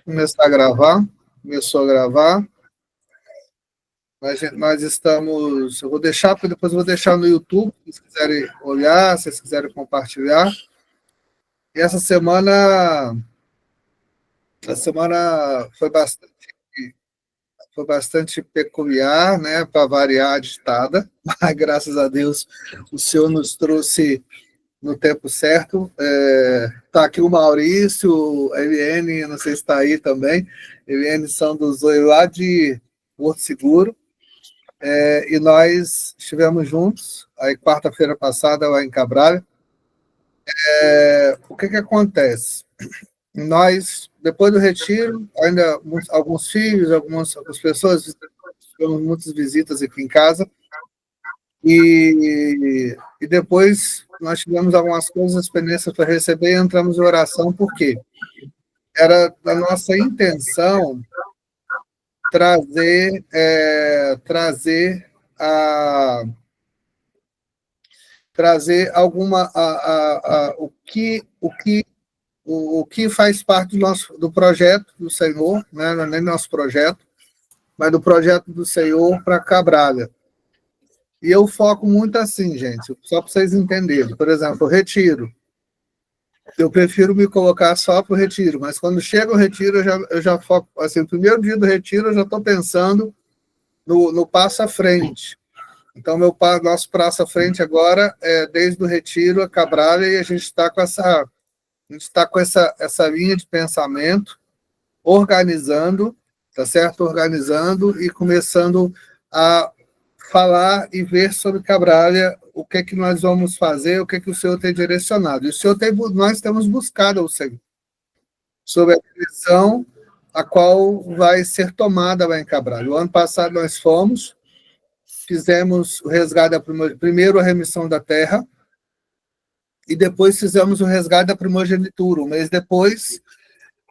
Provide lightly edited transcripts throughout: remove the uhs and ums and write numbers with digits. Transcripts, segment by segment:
Começar a gravar. Começou a gravar. Nós estamos. Eu vou deixar, porque depois eu vou deixar no YouTube, se vocês quiserem olhar, se vocês quiserem compartilhar. E essa semana. A semana foi bastante peculiar, né? Para variar, agitada, mas graças a Deus o Senhor nos trouxe no tempo certo. Está aqui o Maurício, a Eliane, não sei se está aí também. Eliane são dos Oi lá de Porto Seguro. E nós estivemos juntos, aí quarta-feira passada, lá em Cabral. O que acontece? Nós, depois do retiro, ainda alguns filhos, algumas pessoas, tivemos muitas visitas aqui em casa, e depois nós tivemos algumas coisas, experiências para receber, e entramos em oração, porque era da nossa intenção trazer alguma o que faz parte do projeto do Senhor, né? Não é nem nosso projeto, mas do projeto do Senhor para Cabralha. E eu foco muito assim, gente, só para vocês entenderem. Por exemplo, o retiro. Eu prefiro me colocar só para o retiro, mas quando chega o retiro, eu já foco. Assim, no primeiro dia do retiro, eu já estou pensando no passo à frente. Então, nosso passo à frente agora é desde o retiro a Cabralha, e a gente está com essa linha de pensamento, organizando, tá certo? Organizando e começando a falar e ver sobre Cabralha, o que nós vamos fazer, o que o Senhor tem direcionado. E nós temos buscado ao Senhor sobre a direção a qual vai ser tomada lá em Cabralha. O ano passado nós fizemos o resgate, primeiro a remissão da terra, e depois fizemos o resgate da primogenitura, um mês depois,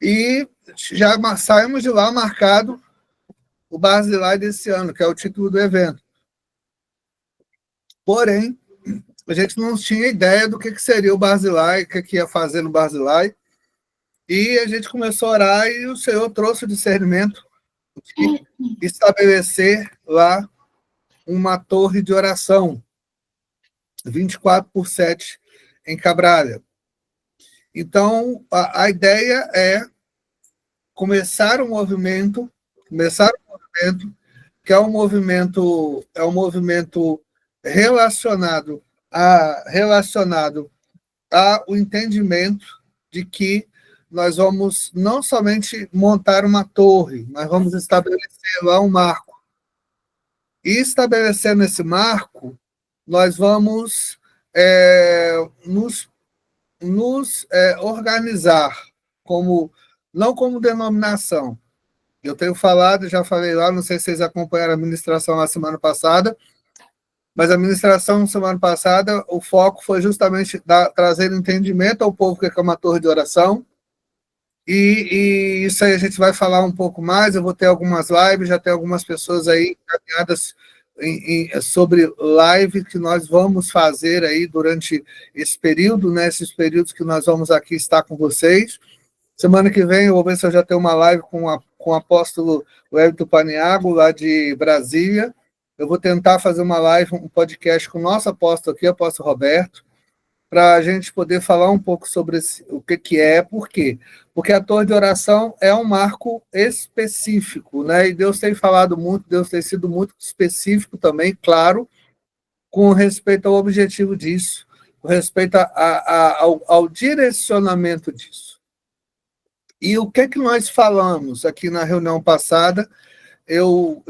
e já saímos de lá marcado o Barzilai desse ano, que é o título do evento. Porém, a gente não tinha ideia do que seria o Barzilai, o que ia fazer no Barzilai, e a gente começou a orar, e o Senhor trouxe o discernimento de estabelecer lá uma torre de oração, 24/7, em Cabralha. Então, a ideia é começar um movimento que é um movimento relacionado ao entendimento de que nós vamos não somente montar uma torre, nós vamos estabelecer lá um marco. E estabelecendo esse marco, nós vamos nos organizar não como denominação. Eu tenho falado, já falei lá, não sei se vocês acompanharam a ministração na semana passada, mas a ministração na semana passada, o foco foi justamente trazer entendimento ao povo que é uma torre de oração, e isso aí a gente vai falar um pouco mais. Eu vou ter algumas lives, já tem algumas pessoas aí encaminhadas sobre live que nós vamos fazer aí durante esse período, né? Esses períodos que nós vamos aqui estar com vocês. Semana que vem eu vou ver se eu já tenho uma live com o apóstolo Wellington Paniago, lá de Brasília. Eu vou tentar fazer uma live, um podcast com o nosso apóstolo aqui, apóstolo Roberto, para a gente poder falar um pouco sobre o que é, por quê? Porque a torre de oração é um marco específico, né? E Deus tem falado muito, Deus tem sido muito específico também, claro, com respeito ao objetivo disso, com respeito ao direcionamento disso. E o que nós falamos aqui na reunião passada? Eu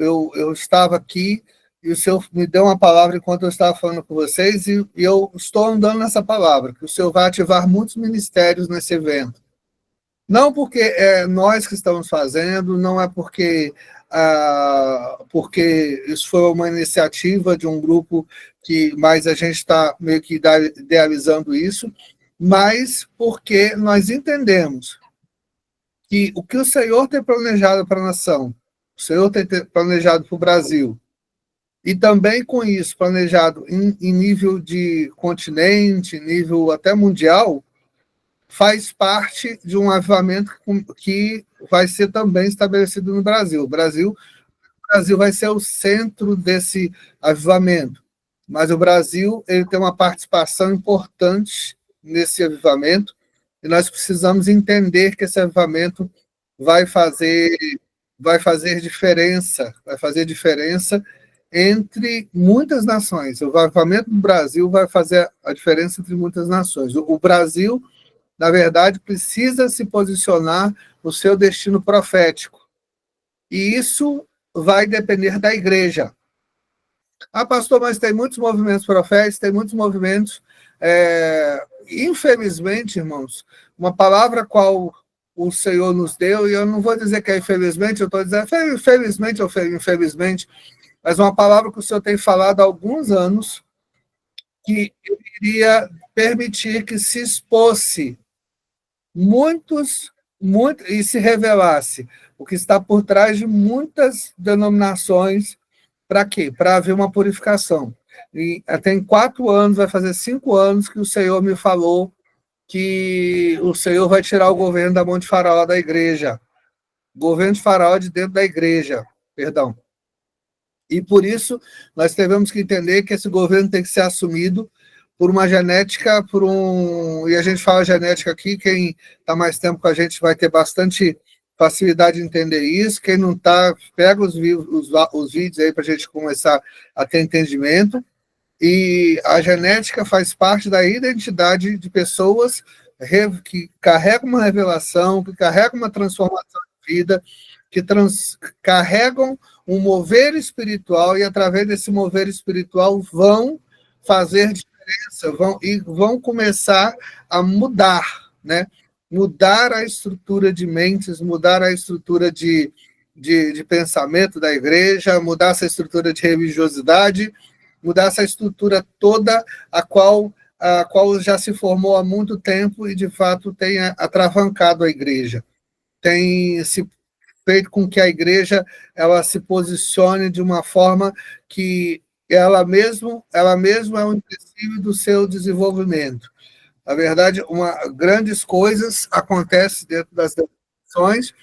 estava aqui e o Senhor me deu uma palavra enquanto eu estava falando com vocês, e eu estou andando nessa palavra, que o Senhor vai ativar muitos ministérios nesse evento. Não porque é nós que estamos fazendo, não é porque isso foi uma iniciativa de um grupo, mas a gente está meio que idealizando isso, mas porque nós entendemos que o que o Senhor tem planejado para a nação, o Senhor tem planejado para o Brasil, e também com isso planejado em nível de continente, nível até mundial, faz parte de um avivamento que vai ser também estabelecido no Brasil. O Brasil vai ser o centro desse avivamento, mas o Brasil ele tem uma participação importante nesse avivamento, e nós precisamos entender que esse avivamento vai fazer diferença entre muitas nações. O avivamento do Brasil vai fazer a diferença entre muitas nações. O Brasil, na verdade, precisa se posicionar no seu destino profético. E isso vai depender da igreja. Ah, pastor, mas tem muitos movimentos proféticos, tem muitos movimentos... Infelizmente, irmãos, uma palavra qual o Senhor nos deu, e eu não vou dizer que é infelizmente, eu estou dizendo felizmente ou infelizmente, mas uma palavra que o Senhor tem falado há alguns anos, que eu iria permitir que se expôsse e se revelasse o que está por trás de muitas denominações. Para quê? Para haver uma purificação. E tem 4 anos, vai fazer 5 anos que o Senhor me falou que o Senhor vai tirar o governo da mão de Faraó da igreja. Governo de Faraó de dentro da igreja, perdão. E por isso, nós devemos que entender que esse governo tem que ser assumido por uma genética, e a gente fala genética aqui, quem está mais tempo com a gente vai ter bastante facilidade de entender isso, quem não está, pega os vídeos aí para a gente começar a ter entendimento, e a genética faz parte da identidade de pessoas que carregam uma revelação, que carregam uma transformação de vida, que carregam um mover espiritual, e através desse mover espiritual vão fazer diferença, vão começar a mudar, né? Mudar a estrutura de mentes, mudar a estrutura de pensamento da igreja, mudar essa estrutura de religiosidade, mudar essa estrutura toda a qual já se formou há muito tempo e, de fato, tem atravancado a igreja. Tem se feito com que a igreja ela se posicione de uma forma que ela mesma é um empecilho do seu desenvolvimento. Na verdade, grandes coisas acontecem dentro das denominações,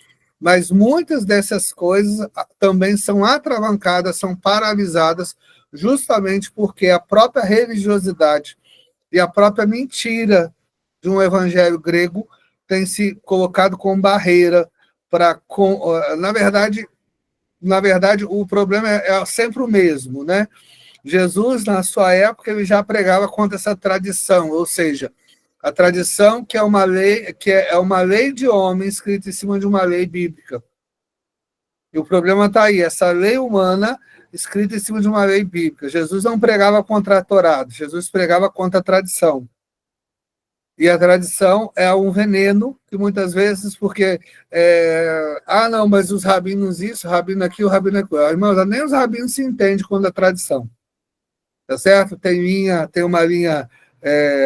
mas muitas dessas coisas também são atravancadas, são paralisadas, justamente porque a própria religiosidade e a própria mentira de um evangelho grego tem se colocado como barreira para... Na verdade, o problema é sempre o mesmo, né? Jesus, na sua época, ele já pregava contra essa tradição, ou seja, a tradição que é uma lei de homem escrita em cima de uma lei bíblica. E o problema está aí, essa lei humana escrita em cima de uma lei bíblica. Jesus não pregava contra a Torá, Jesus pregava contra a tradição. E a tradição é um veneno que muitas vezes, porque não, mas os rabinos isso, o rabino aqui, o rabino aqui. Irmãos, nem os rabinos se entendem quando a tradição. Tá certo? Tem uma linha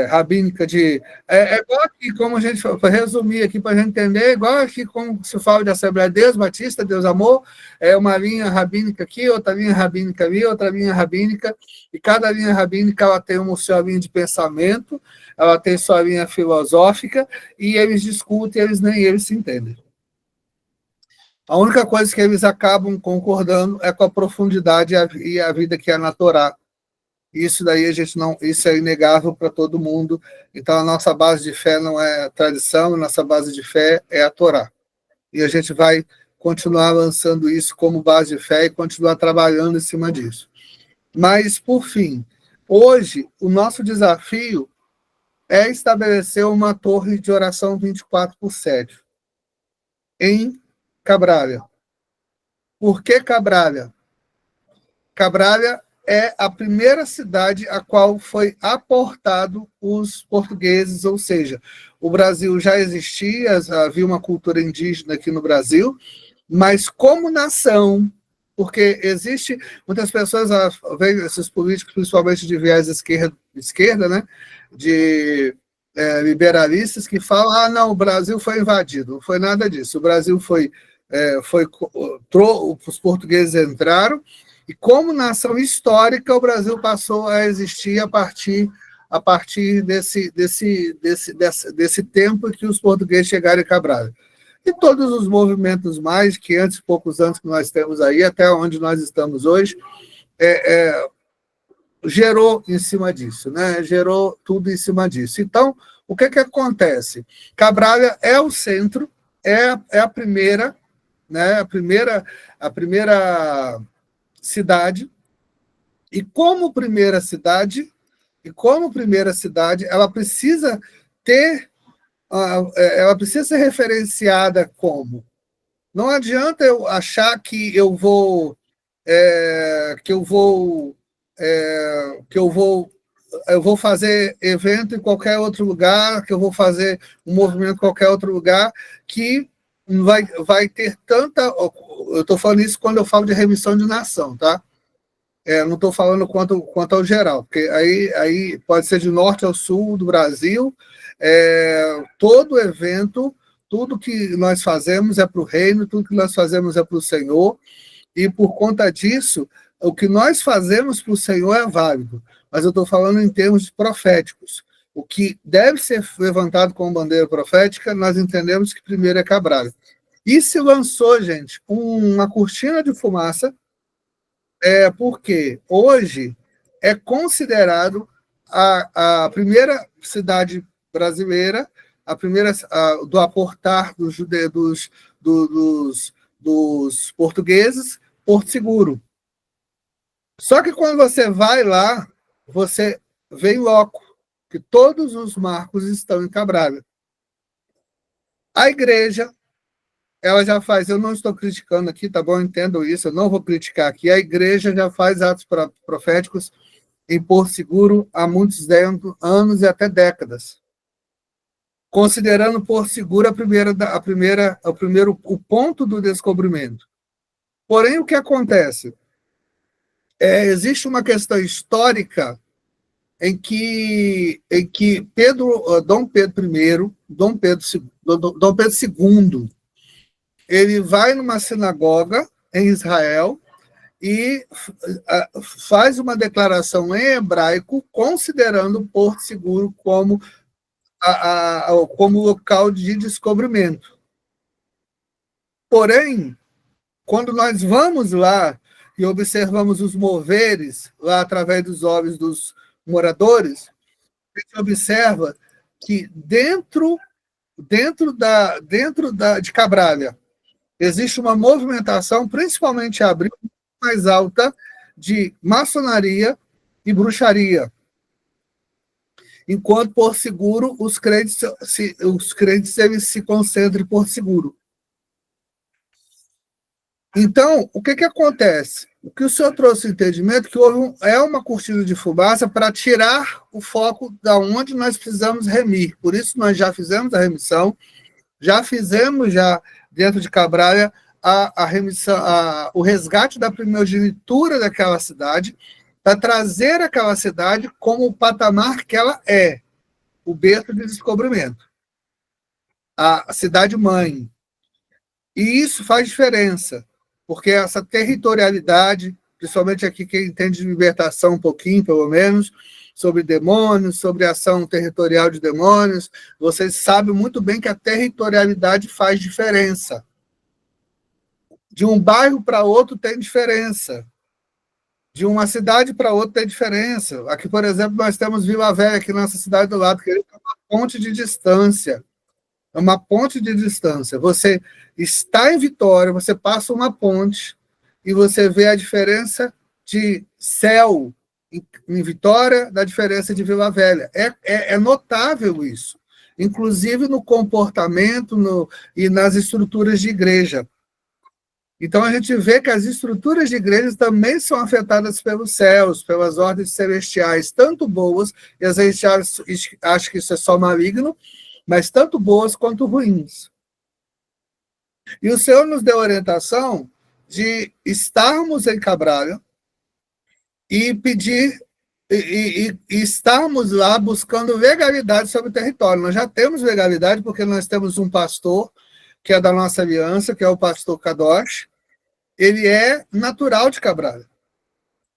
rabínica de... igual aqui, como a gente, para resumir aqui, para a gente entender, igual aqui, como se fala de Assembleia de Deus, Batista, Deus Amor, é uma linha rabínica aqui, outra linha rabínica ali, outra linha rabínica, e cada linha rabínica ela tem uma sua linha de pensamento, ela tem sua linha filosófica, e eles discutem, nem eles se entendem. A única coisa que eles acabam concordando é com a profundidade e a vida que é na Torá. Isso daí isso é inegável para todo mundo. Então a nossa base de fé não é a tradição, a nossa base de fé é a Torá. E a gente vai continuar lançando isso como base de fé e continuar trabalhando em cima disso. Mas, por fim, hoje o nosso desafio é estabelecer uma torre de oração 24/7 em Cabralha. Por que Cabralha? Cabralha é a primeira cidade a qual foi aportado os portugueses, ou seja, o Brasil já existia, havia uma cultura indígena aqui no Brasil, mas como nação, porque existe, muitas pessoas veem esses políticos, principalmente de viés esquerda, né, de liberalistas, que falam, não, o Brasil foi invadido, não foi nada disso, o Brasil os portugueses entraram, e como nação histórica, o Brasil passou a existir a partir desse tempo que os portugueses chegaram em Cabralha. e todos os movimentos mais, 500 e poucos anos que nós temos aí, até onde nós estamos hoje, gerou em cima disso, né? Gerou tudo em cima disso. Então, o que acontece? Cabralha é o centro, é a primeira, né? A primeira cidade, e como primeira cidade, ela precisa ter, ela precisa ser referenciada como. Não adianta eu achar que eu vou eu vou fazer evento em qualquer outro lugar, que eu vou fazer um movimento em qualquer outro lugar, que vai ter tanta. Eu estou falando isso quando eu falo de remissão de nação, tá? Não estou falando quanto ao geral, porque aí pode ser de norte ao sul do Brasil, todo evento, tudo que nós fazemos é para o reino, tudo que nós fazemos é para o Senhor, e por conta disso, o que nós fazemos para o Senhor é válido, mas eu estou falando em termos proféticos. O que deve ser levantado como bandeira profética, nós entendemos que primeiro é Cabralha. E se lançou, gente, uma cortina de fumaça, porque hoje é considerado a primeira cidade brasileira, a primeira do aportar dos portugueses, Porto Seguro. Só que quando você vai lá, você vê em loco que todos os marcos estão em Cabralha. A igreja, ela já faz, eu não estou criticando aqui, tá bom? Entendo isso, eu não vou criticar aqui. A igreja já faz atos proféticos em Porto Seguro há muitos anos e até décadas, considerando Porto Seguro o ponto do descobrimento. Porém, o que acontece? Existe uma questão histórica em que Dom Pedro I, Dom Pedro II, ele vai numa sinagoga em Israel e faz uma declaração em hebraico, considerando Porto Seguro como local de descobrimento. Porém, quando nós vamos lá e observamos os moveres, lá através dos olhos dos moradores, a gente observa que dentro de Cabralha existe uma movimentação, principalmente abril, mais alta, de maçonaria e bruxaria. Enquanto Porto Seguro, os crentes eles se concentram em Porto Seguro. Então, o que acontece? O que o senhor trouxe o entendimento que houve uma cortina de fumaça para tirar o foco da onde nós precisamos remir. Por isso, nós já fizemos a remissão, já fizemos dentro de Cabralha a remissão, o resgate da primogenitura daquela cidade, para trazer aquela cidade como o patamar que ela é, o berço de descobrimento, a cidade-mãe. E isso faz diferença, porque essa territorialidade, principalmente aqui quem entende de libertação um pouquinho, pelo menos, sobre demônios, sobre a ação territorial de demônios, vocês sabem muito bem que a territorialidade faz diferença. De um bairro para outro tem diferença. De uma cidade para outra tem diferença. Aqui, por exemplo, nós temos Vila Velha, aqui na nossa cidade do lado, que é uma ponte de distância. É uma ponte de distância. Você está em Vitória, você passa uma ponte e você vê a diferença de céu em Vitória da diferença de Vila Velha. É notável isso, inclusive no comportamento e nas estruturas de igreja. Então, a gente vê que as estruturas de igrejas também são afetadas pelos céus, pelas ordens celestiais, tanto boas, e às vezes acho que isso é só maligno, mas tanto boas quanto ruins. E o Senhor nos deu a orientação de estarmos em Cabralha e pedir, e estarmos lá buscando legalidade sobre o território. Nós já temos legalidade porque nós temos um pastor que é da nossa aliança, que é o pastor Kadosh. Ele é natural de Cabralha.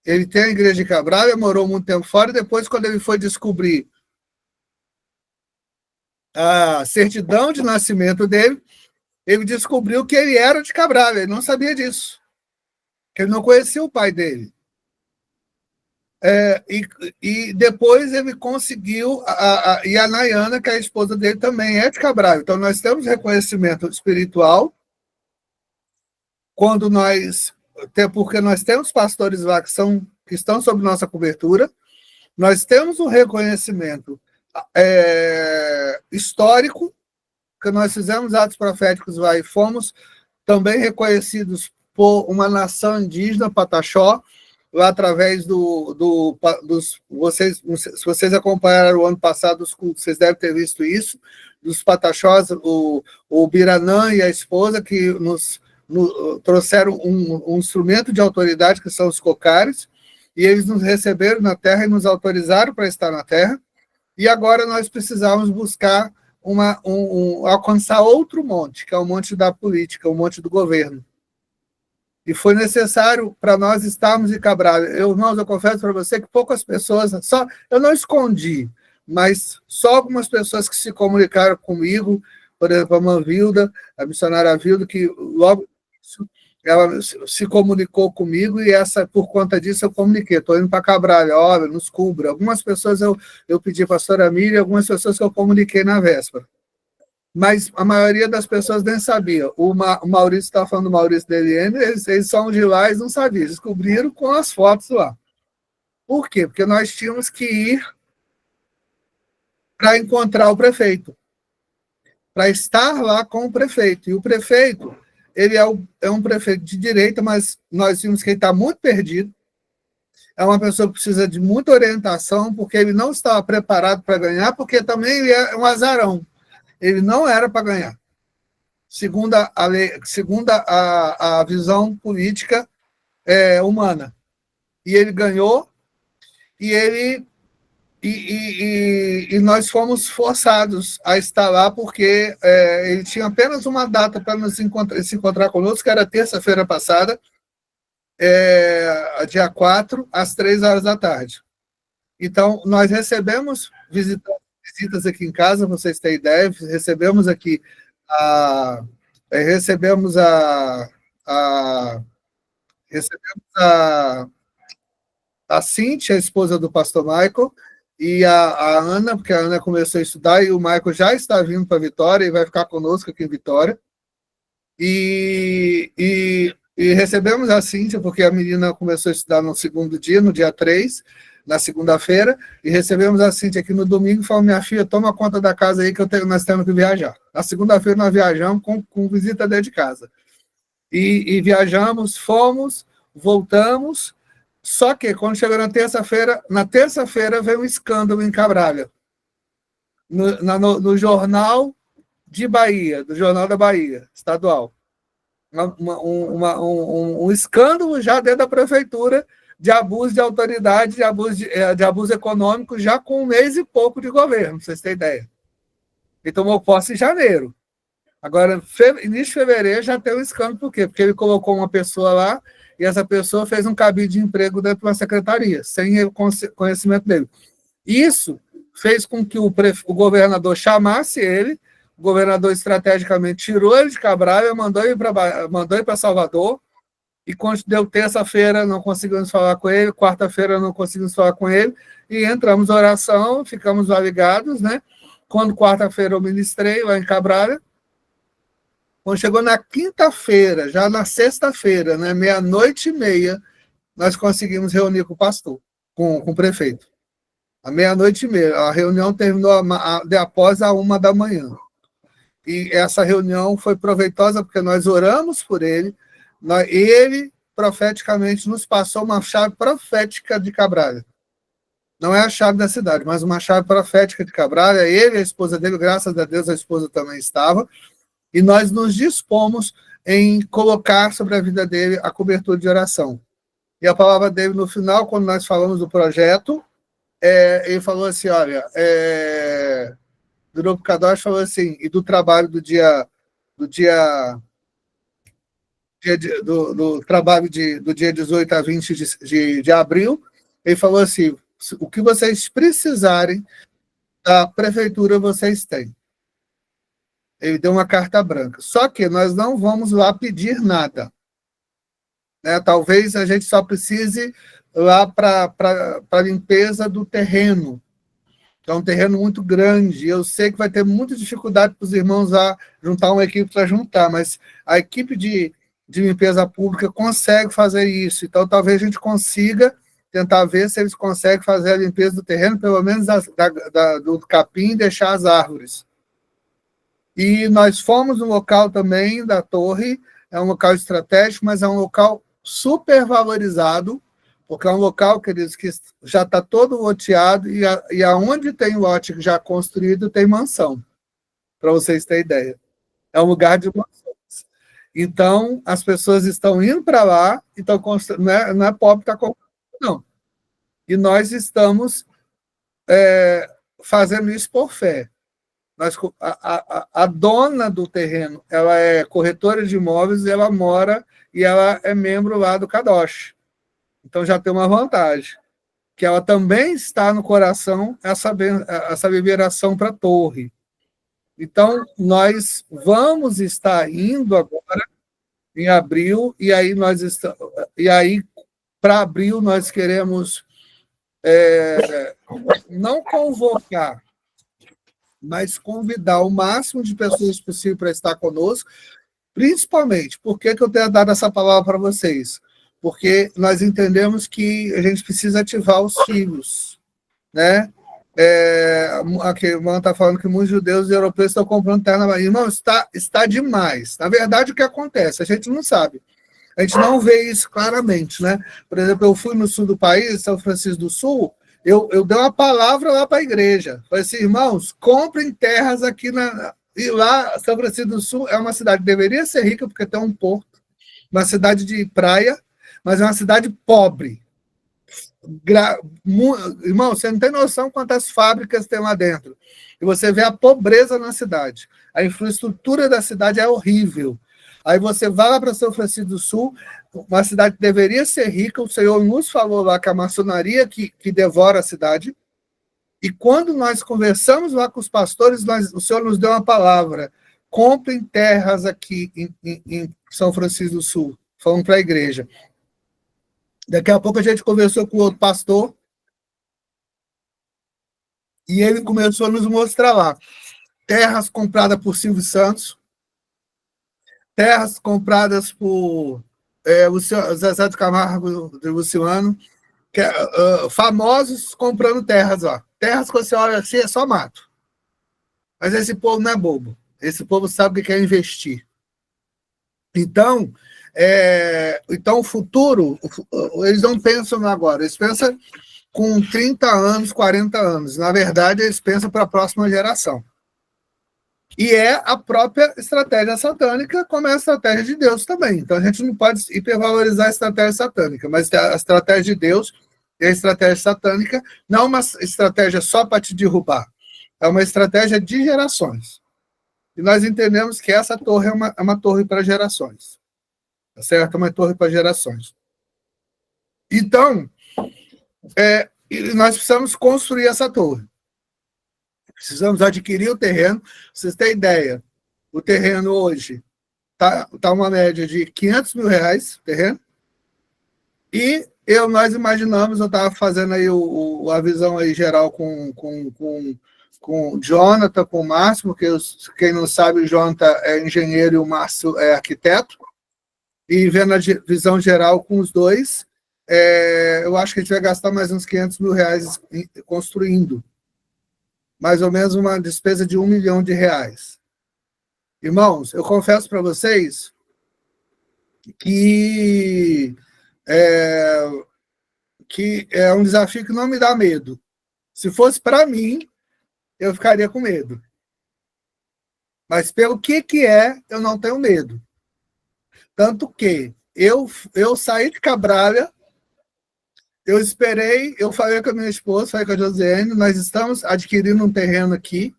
Ele tem a igreja de Cabralha, morou muito tempo fora, e depois, quando ele foi descobrir a certidão de nascimento dele, ele descobriu que ele era de Cabral, ele não sabia disso, que ele não conhecia o pai dele. E depois ele conseguiu, e a Nayana, que é a esposa dele, também é de Cabral. Então, nós temos reconhecimento espiritual, quando nós, até porque nós temos pastores lá que estão sob nossa cobertura, nós temos um reconhecimento histórico, que nós fizemos atos proféticos lá e fomos também reconhecidos por uma nação indígena, Pataxó, lá através dos... Se vocês acompanharam o ano passado os cultos, vocês devem ter visto isso, dos Pataxós, o Biranã e a esposa, que nos trouxeram um instrumento de autoridade, que são os cocares, e eles nos receberam na terra e nos autorizaram para estar na terra, e agora nós precisamos buscar alcançar outro monte, que é o monte da política, o monte do governo. E foi necessário para nós estarmos em Cabral. Irmãos, eu confesso para você que poucas pessoas, eu não escondi, mas só algumas pessoas que se comunicaram comigo, por exemplo, a Manvilda, a missionária Vilda, que logo ela se comunicou comigo, e por conta disso eu comuniquei, estou indo para Cabral, olha, nos cubra. Algumas pessoas eu pedi para a pastora Miriam, algumas pessoas que eu comuniquei na véspera. Mas a maioria das pessoas nem sabia. O Maurício estava falando do Maurício Deliene, eles são de lá, eles não sabiam, descobriram com as fotos lá. Por quê? Porque nós tínhamos que ir para encontrar o prefeito, para estar lá com o prefeito. E o prefeito, ele é um prefeito de direita, mas nós vimos que ele está muito perdido. É uma pessoa que precisa de muita orientação, porque ele não estava preparado para ganhar, porque também ele é um azarão. Ele não era para ganhar, segundo a visão política humana. E ele ganhou, e nós fomos forçados a estar lá, porque ele tinha apenas uma data para se encontrar conosco, que era terça-feira passada, dia 4, às 3 horas da tarde. Então, nós recebemos visitas aqui em casa, vocês têm ideia, recebemos aqui recebemos a Cíntia, a esposa do pastor Michael, e a Ana, porque a Ana começou a estudar, e o Michael já está vindo para Vitória, e vai ficar conosco aqui em Vitória. E recebemos a Cíntia, porque a menina começou a estudar no segundo dia, no dia 3, na segunda-feira, e recebemos a Cíntia aqui no domingo e falou: minha filha, toma conta da casa aí, que nós temos que viajar. Na segunda-feira nós viajamos com visita dentro de casa. E viajamos, fomos, voltamos, só que quando chegou na terça-feira veio um escândalo em Cabral, no jornal de Bahia, do Jornal da Bahia, estadual. Um escândalo já dentro da prefeitura, de abuso de autoridade, de abuso econômico, já com 1 mês e pouco de governo, pra vocês terem ideia. Ele tomou posse em janeiro. Agora, início de fevereiro, já tem um escândalo. Por quê? Porque ele colocou uma pessoa lá, e essa pessoa fez um cabide de emprego dentro de uma secretaria, sem o conhecimento dele. Isso fez com que o governador chamasse ele, o governador estrategicamente tirou ele de Cabral e mandou ele para Salvador, e quando deu terça-feira não conseguimos falar com ele, quarta-feira não conseguimos falar com ele, e entramos em oração, ficamos lá ligados, né? Quando quarta-feira eu ministrei lá em Cabral, quando chegou na quinta-feira, já na sexta-feira, né, 00:30, nós conseguimos reunir com o pastor, com o prefeito. À 00:30. A reunião terminou após a 1 da manhã. E essa reunião foi proveitosa, porque nós oramos por ele, ele profeticamente nos passou uma chave profética de Cabral. Não é a chave da cidade, mas uma chave profética de Cabral. Ele e a esposa dele, graças a Deus, a esposa também estava, e nós nos dispomos em colocar sobre a vida dele a cobertura de oração. E a palavra dele, no final, quando nós falamos do projeto, ele falou assim, olha, Drupo Kadosh falou assim, e do trabalho do trabalho do dia 18 a 20 de abril, ele falou assim, o que vocês precisarem da prefeitura, vocês têm. Ele deu uma carta branca. Só que nós não vamos lá pedir nada. Né? Talvez a gente só precise lá para a limpeza do terreno. É um terreno muito grande. Eu sei que vai ter muita dificuldade para os irmãos lá juntar uma equipe para juntar, mas a equipe de limpeza pública consegue fazer isso. Então, talvez a gente consiga tentar ver se eles conseguem fazer a limpeza do terreno, pelo menos do capim, e deixar as árvores. E nós fomos no local também da torre, é um local estratégico, mas é um local super valorizado, porque é um local, queridos, que já está todo loteado, e aonde tem lote já construído, tem mansão, para vocês terem ideia. É um lugar de mansões. Então, as pessoas estão indo para lá, e estão construindo, não é pobre que está comprando, não. E nós estamos fazendo isso por fé. A dona do terreno, ela é corretora de imóveis, ela mora e ela é membro lá do Kadosh. Então já tem uma vantagem, que ela também está no coração essa liberação para a torre. Então, nós vamos estar indo agora em abril, e aí para abril nós queremos não convocar, mas convidar o máximo de pessoas possível para estar conosco, principalmente, por que eu tenho dado essa palavra para vocês? Porque nós entendemos que a gente precisa ativar os filhos, né? Aqui, o irmão está falando que muitos judeus e europeus estão comprando terra na Bahia. Irmão, está demais. Na verdade, o que acontece? A gente não sabe. A gente não vê isso claramente, né? Por exemplo, eu fui no sul do país, São Francisco do Sul, eu dei uma palavra lá para a igreja. Falei assim, irmãos, comprem terras aqui e lá, São Francisco do Sul é uma cidade que deveria ser rica, porque tem um porto, uma cidade de praia, mas é uma cidade pobre. Irmão, você não tem noção quantas fábricas tem lá dentro. E você vê a pobreza na cidade. A infraestrutura da cidade é horrível. Aí você vai lá para São Francisco do Sul, uma cidade que deveria ser rica, o Senhor nos falou lá que a maçonaria que devora a cidade, e quando nós conversamos lá com os pastores, o Senhor nos deu uma palavra, comprem terras aqui em São Francisco do Sul, falando para a igreja. Daqui a pouco a gente conversou com outro pastor, e ele começou a nos mostrar lá, terras compradas por Silvio Santos, terras compradas por o Zezé de Camargo de Luciano, famosos comprando terras lá. Terras que você olha assim, é só mato. Mas esse povo não é bobo. Esse povo sabe o que quer investir. Então, o futuro, eles não pensam no agora, eles pensam com 30 anos, 40 anos. Na verdade, eles pensam para a próxima geração. E é a própria estratégia satânica, como é a estratégia de Deus também. Então, a gente não pode hipervalorizar a estratégia satânica, mas a estratégia de Deus e a estratégia satânica não é uma estratégia só para te derrubar, é uma estratégia de gerações. E nós entendemos que essa torre é uma torre para gerações. Tá certo? É uma torre para gerações. Então, nós precisamos construir essa torre. Precisamos adquirir o terreno. Vocês têm ideia, o terreno hoje está uma média de R$500 mil, terreno, e nós imaginamos, eu estava fazendo aí a visão aí geral com o Jonathan, com o Márcio, porque quem não sabe, o Jonathan é engenheiro e o Márcio é arquiteto, e vendo a visão geral com os dois, eu acho que a gente vai gastar mais uns R$500 mil construindo. Mais ou menos uma despesa de R$1 milhão. Irmãos, eu confesso para vocês que é um desafio que não me dá medo. Se fosse para mim, eu ficaria com medo. Mas pelo que eu não tenho medo. Tanto que eu saí de Cabralha, eu esperei, eu falei com a minha esposa, falei com a Josiane, nós estamos adquirindo um terreno aqui,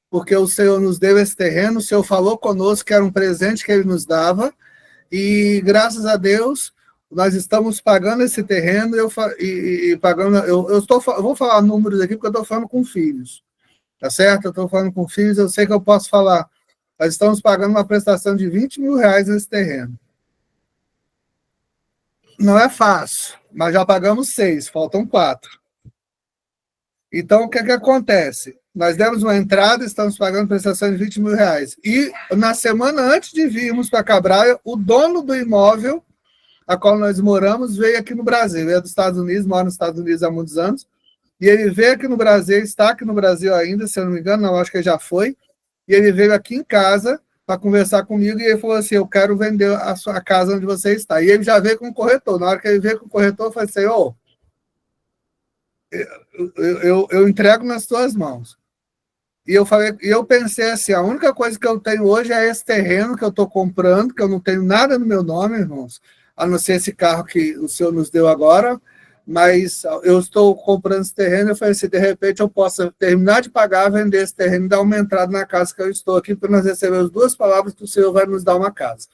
porque o Senhor nos deu esse terreno, o Senhor falou conosco que era um presente que Ele nos dava, e graças a Deus, nós estamos pagando esse terreno, pagando, eu vou falar números aqui, porque eu estou falando com filhos, tá certo? Eu estou falando com filhos, eu sei que eu posso falar nós estamos pagando uma prestação de R$20 mil nesse terreno. Não é fácil, mas já pagamos 6, faltam 4. Então, o que acontece? Nós demos uma entrada, estamos pagando prestação de R$20 mil. E na semana antes de virmos para Cabraia, o dono do imóvel, a qual nós moramos, veio aqui no Brasil. Ele é dos Estados Unidos, mora nos Estados Unidos há muitos anos. E ele veio aqui no Brasil, está aqui no Brasil ainda, se eu não me engano, não, acho que ele já foi. E ele veio aqui em casa para conversar comigo e ele falou assim, eu quero vender a casa onde você está. E ele já veio com o corretor. Na hora que ele veio com o corretor, eu falei assim, eu entrego nas tuas mãos. E eu pensei assim, a única coisa que eu tenho hoje é esse terreno que eu estou comprando, que eu não tenho nada no meu nome, irmãos, a não ser esse carro que o senhor nos deu agora, mas eu estou comprando esse terreno, eu falei assim, de repente eu posso terminar de pagar, vender esse terreno e dar uma entrada na casa que eu estou aqui, para nós recebermos 2 palavras que o senhor vai nos dar uma casa.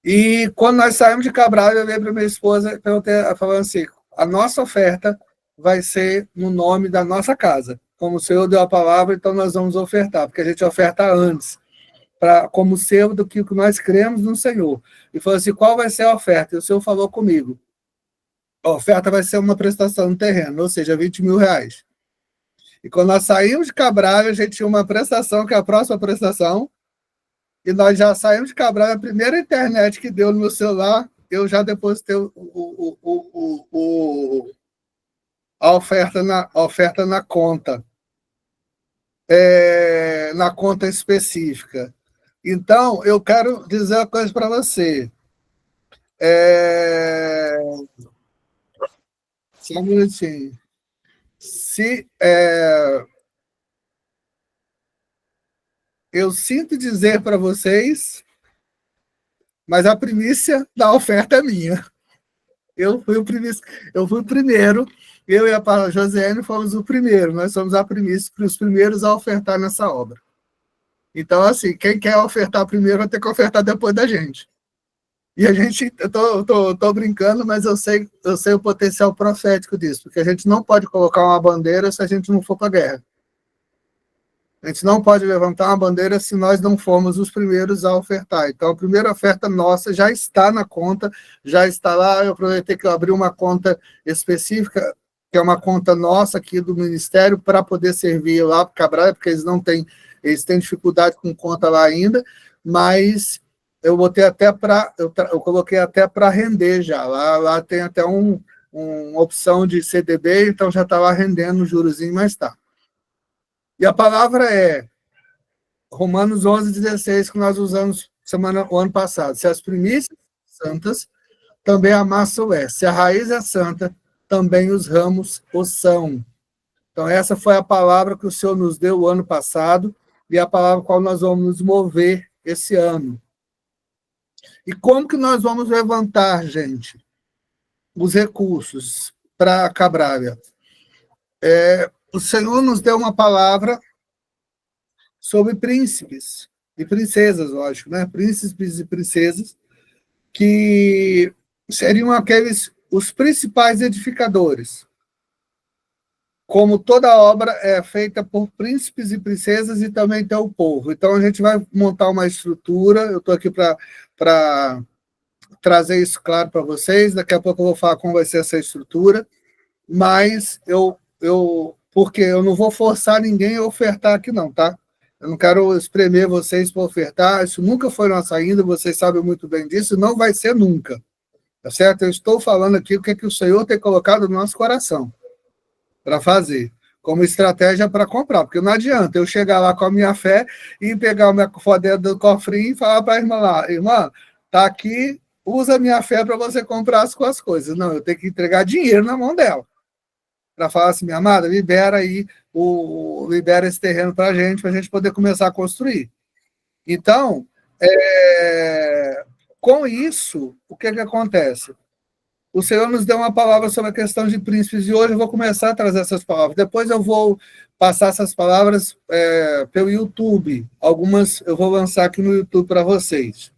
E quando nós saímos de Cabral, eu lembro para minha esposa, falando assim, a nossa oferta vai ser no nome da nossa casa. Como o Senhor deu a palavra, então nós vamos ofertar, porque a gente oferta antes, como selo do que nós cremos no Senhor. E falou assim, qual vai ser a oferta? E o Senhor falou comigo, a oferta vai ser uma prestação no terreno, ou seja, R$20 mil. E quando nós saímos de Cabral, a gente tinha uma prestação, que é a próxima prestação, e nós já saímos de Cabral, a primeira internet que deu no meu celular, eu já depositei a oferta na conta. Na conta específica. Então, eu quero dizer uma coisa para você. Só um minutinho. Eu sinto dizer para vocês, mas a primícia da oferta é minha. Eu fui o primeiro, eu e a Josiane fomos o primeiro, nós somos a primícia, os primeiros a ofertar nessa obra. Então, assim, quem quer ofertar primeiro vai ter que ofertar depois da gente. E a gente, eu tô brincando, mas eu sei o potencial profético disso, porque a gente não pode colocar uma bandeira se a gente não for para a guerra. A gente não pode levantar uma bandeira se nós não formos os primeiros a ofertar. Então, a primeira oferta nossa já está na conta, já está lá. Eu aproveitei que eu abri uma conta específica, que é uma conta nossa aqui do Ministério, para poder servir lá para Cabral, porque eles têm dificuldade com conta lá ainda, mas eu botei até eu coloquei até para render já. Lá tem até uma opção de CDB, então já está lá rendendo o jurozinho, mas está. E a palavra é Romanos 11:16, que nós usamos o ano passado. Se as primícias são santas, também a massa o é. Se a raiz é santa, também os ramos o são. Então, essa foi a palavra que o Senhor nos deu o ano passado e a palavra com a qual nós vamos nos mover esse ano. E como que nós vamos levantar, gente, os recursos para Cabrália? O Senhor nos deu uma palavra sobre príncipes e princesas, lógico, né? Príncipes e princesas, que seriam os principais edificadores. Como toda obra é feita por príncipes e princesas e também tem o povo. Então, a gente vai montar uma estrutura, eu estou aqui para trazer isso claro para vocês, daqui a pouco eu vou falar como vai ser essa estrutura, mas porque eu não vou forçar ninguém a ofertar aqui não, tá? Eu não quero espremer vocês para ofertar, isso nunca foi nossa ainda, vocês sabem muito bem disso, não vai ser nunca, tá certo? Eu estou falando aqui o que o Senhor tem colocado no nosso coração para fazer, como estratégia para comprar, porque não adianta eu chegar lá com a minha fé e pegar o meu fodeiro do cofrinho e falar para a irmã lá, irmã, tá aqui, usa a minha fé para você comprar as coisas. Não, eu tenho que entregar dinheiro na mão dela, para falar assim, minha amada, libera esse terreno para a gente poder começar a construir. Então, com isso, o que acontece? O Senhor nos deu uma palavra sobre a questão de príncipes, e hoje eu vou começar a trazer essas palavras. Depois eu vou passar essas palavras pelo YouTube. Algumas eu vou lançar aqui no YouTube para vocês.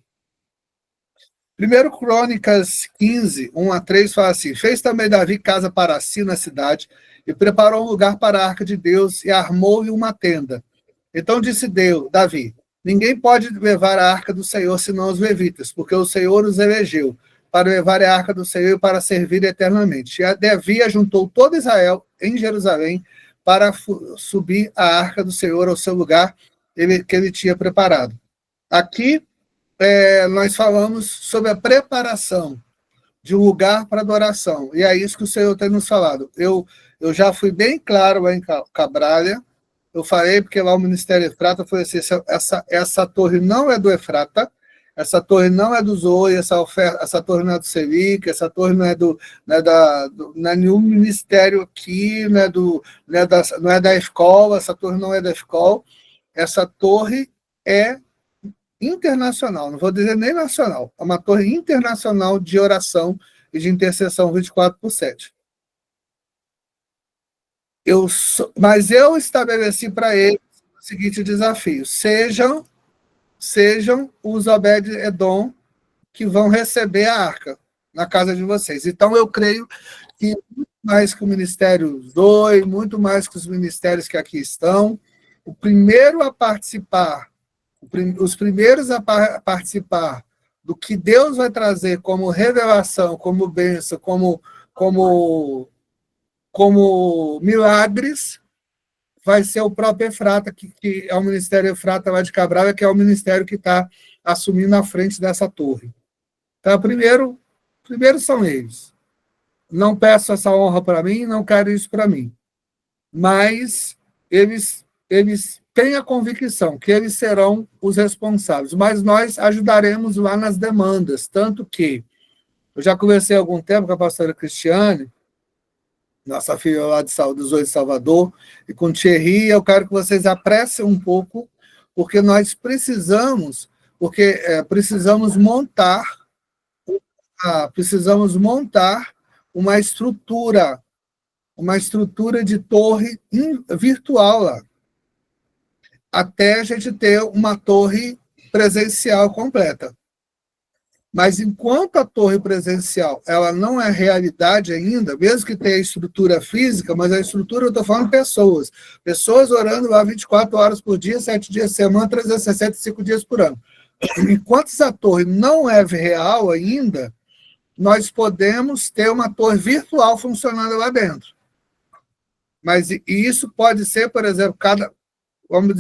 1 Crônicas 15, 1-3, fala assim, fez também Davi casa para si na cidade, e preparou um lugar para a arca de Deus, e armou-lhe uma tenda. Então disse Davi, Ninguém pode levar a arca do Senhor senão os levitas, porque o Senhor os elegeu para levar a arca do Senhor e para servir eternamente. E Davi juntou todo Israel em Jerusalém para subir a arca do Senhor ao seu lugar que ele tinha preparado. Aqui nós falamos sobre a preparação de um lugar para adoração, e é isso que o Senhor tem nos falado. Eu já fui bem claro lá em Cabralha, eu falei, porque lá o Ministério Efrata foi assim, essa torre não é do Efrata, essa torre não é do Zoe, essa torre não é do Selic, essa torre não é nenhum ministério aqui, não é da escola, essa torre não é da escola, essa torre é internacional, não vou dizer nem nacional, é uma torre internacional de oração e de intercessão 24/7. Mas eu estabeleci para eles o seguinte desafio: sejam os Obed-Edom que vão receber a arca na casa de vocês. Então, eu creio que muito mais que o Ministério Zoe, muito mais que os ministérios que aqui estão, o primeiro a participar, os primeiros a participar do que Deus vai trazer como revelação, como bênção, como milagres, vai ser o próprio Efrata, que é o Ministério Efrata lá de Cabral, que é o ministério que está assumindo a frente dessa torre. Então, primeiro são eles. Não peço essa honra para mim, não quero isso para mim. Mas eles têm a convicção que eles serão os responsáveis. Mas nós ajudaremos lá nas demandas. Tanto que eu já conversei há algum tempo com a pastora Cristiane, nossa filha lá dos Oito de Salvador, e com o Thierry, eu quero que vocês apressem um pouco, porque nós precisamos montar uma estrutura de torre virtual lá, até a gente ter uma torre presencial completa. Mas enquanto a torre presencial ela não é realidade ainda, mesmo que tenha estrutura física, mas a estrutura, eu estou falando pessoas orando lá 24 horas por dia, 7 dias por semana, 365 dias por ano. Enquanto essa torre não é real ainda, nós podemos ter uma torre virtual funcionando lá dentro. Mas isso pode ser, por exemplo, vamos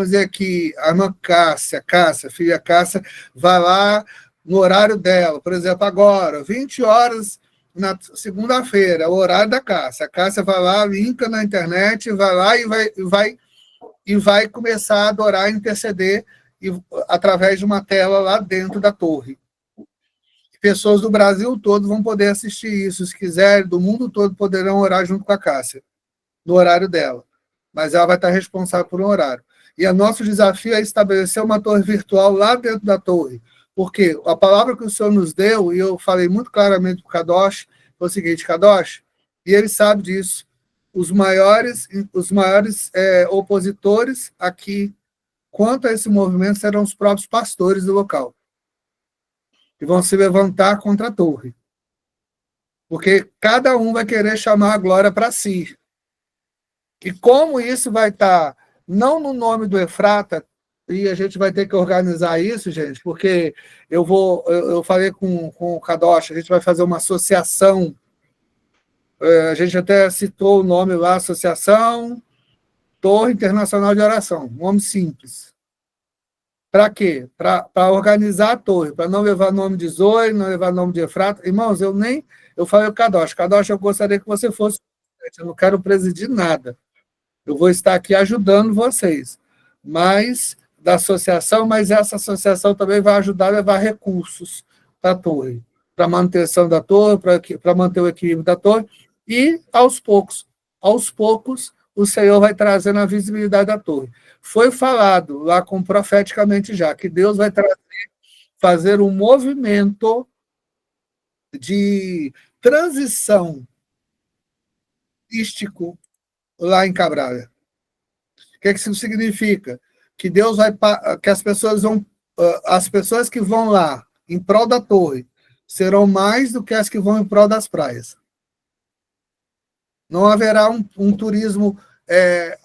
dizer que a irmã Cássia, filha Cássia, vai lá no horário dela, por exemplo, agora, 20 horas na segunda-feira, o horário da Cássia. A Cássia vai lá, linka na internet, vai lá e vai começar a adorar, interceder através de uma tela lá dentro da torre. Pessoas do Brasil todo vão poder assistir isso, se quiserem, do mundo todo poderão orar junto com a Cássia, no horário dela. Mas ela vai estar responsável por um horário. E o nosso desafio é estabelecer uma torre virtual lá dentro da torre. Porque a palavra que o Senhor nos deu, e eu falei muito claramente para o Kadosh, foi o seguinte: Kadosh, e ele sabe disso, os maiores opositores aqui, quanto a esse movimento, serão os próprios pastores do local, que vão se levantar contra a torre. Porque cada um vai querer chamar a glória para si. E como isso vai estar, não no nome do Efrata, e a gente vai ter que organizar isso, gente, porque eu falei com o Kadosh, a gente vai fazer uma associação, a gente até citou o nome lá, Associação Torre Internacional de Oração, nome simples. Para quê? Para organizar a torre, para não levar nome de Zoe, não levar nome de Efrata. Irmãos, eu falei com o Kadosh, eu gostaria que você fosse, eu não quero presidir nada, eu vou estar aqui ajudando vocês, da associação, mas essa associação também vai ajudar a levar recursos para a torre, para a manutenção da torre, para manter o equilíbrio da torre, e aos poucos, o Senhor vai trazendo a visibilidade da torre. Foi falado lá profeticamente já, que Deus vai fazer um movimento de transição místico lá em Cabralha. O que isso significa? Que Deus que as pessoas que vão lá em prol da torre serão mais do que as que vão em prol das praias. Não haverá um turismo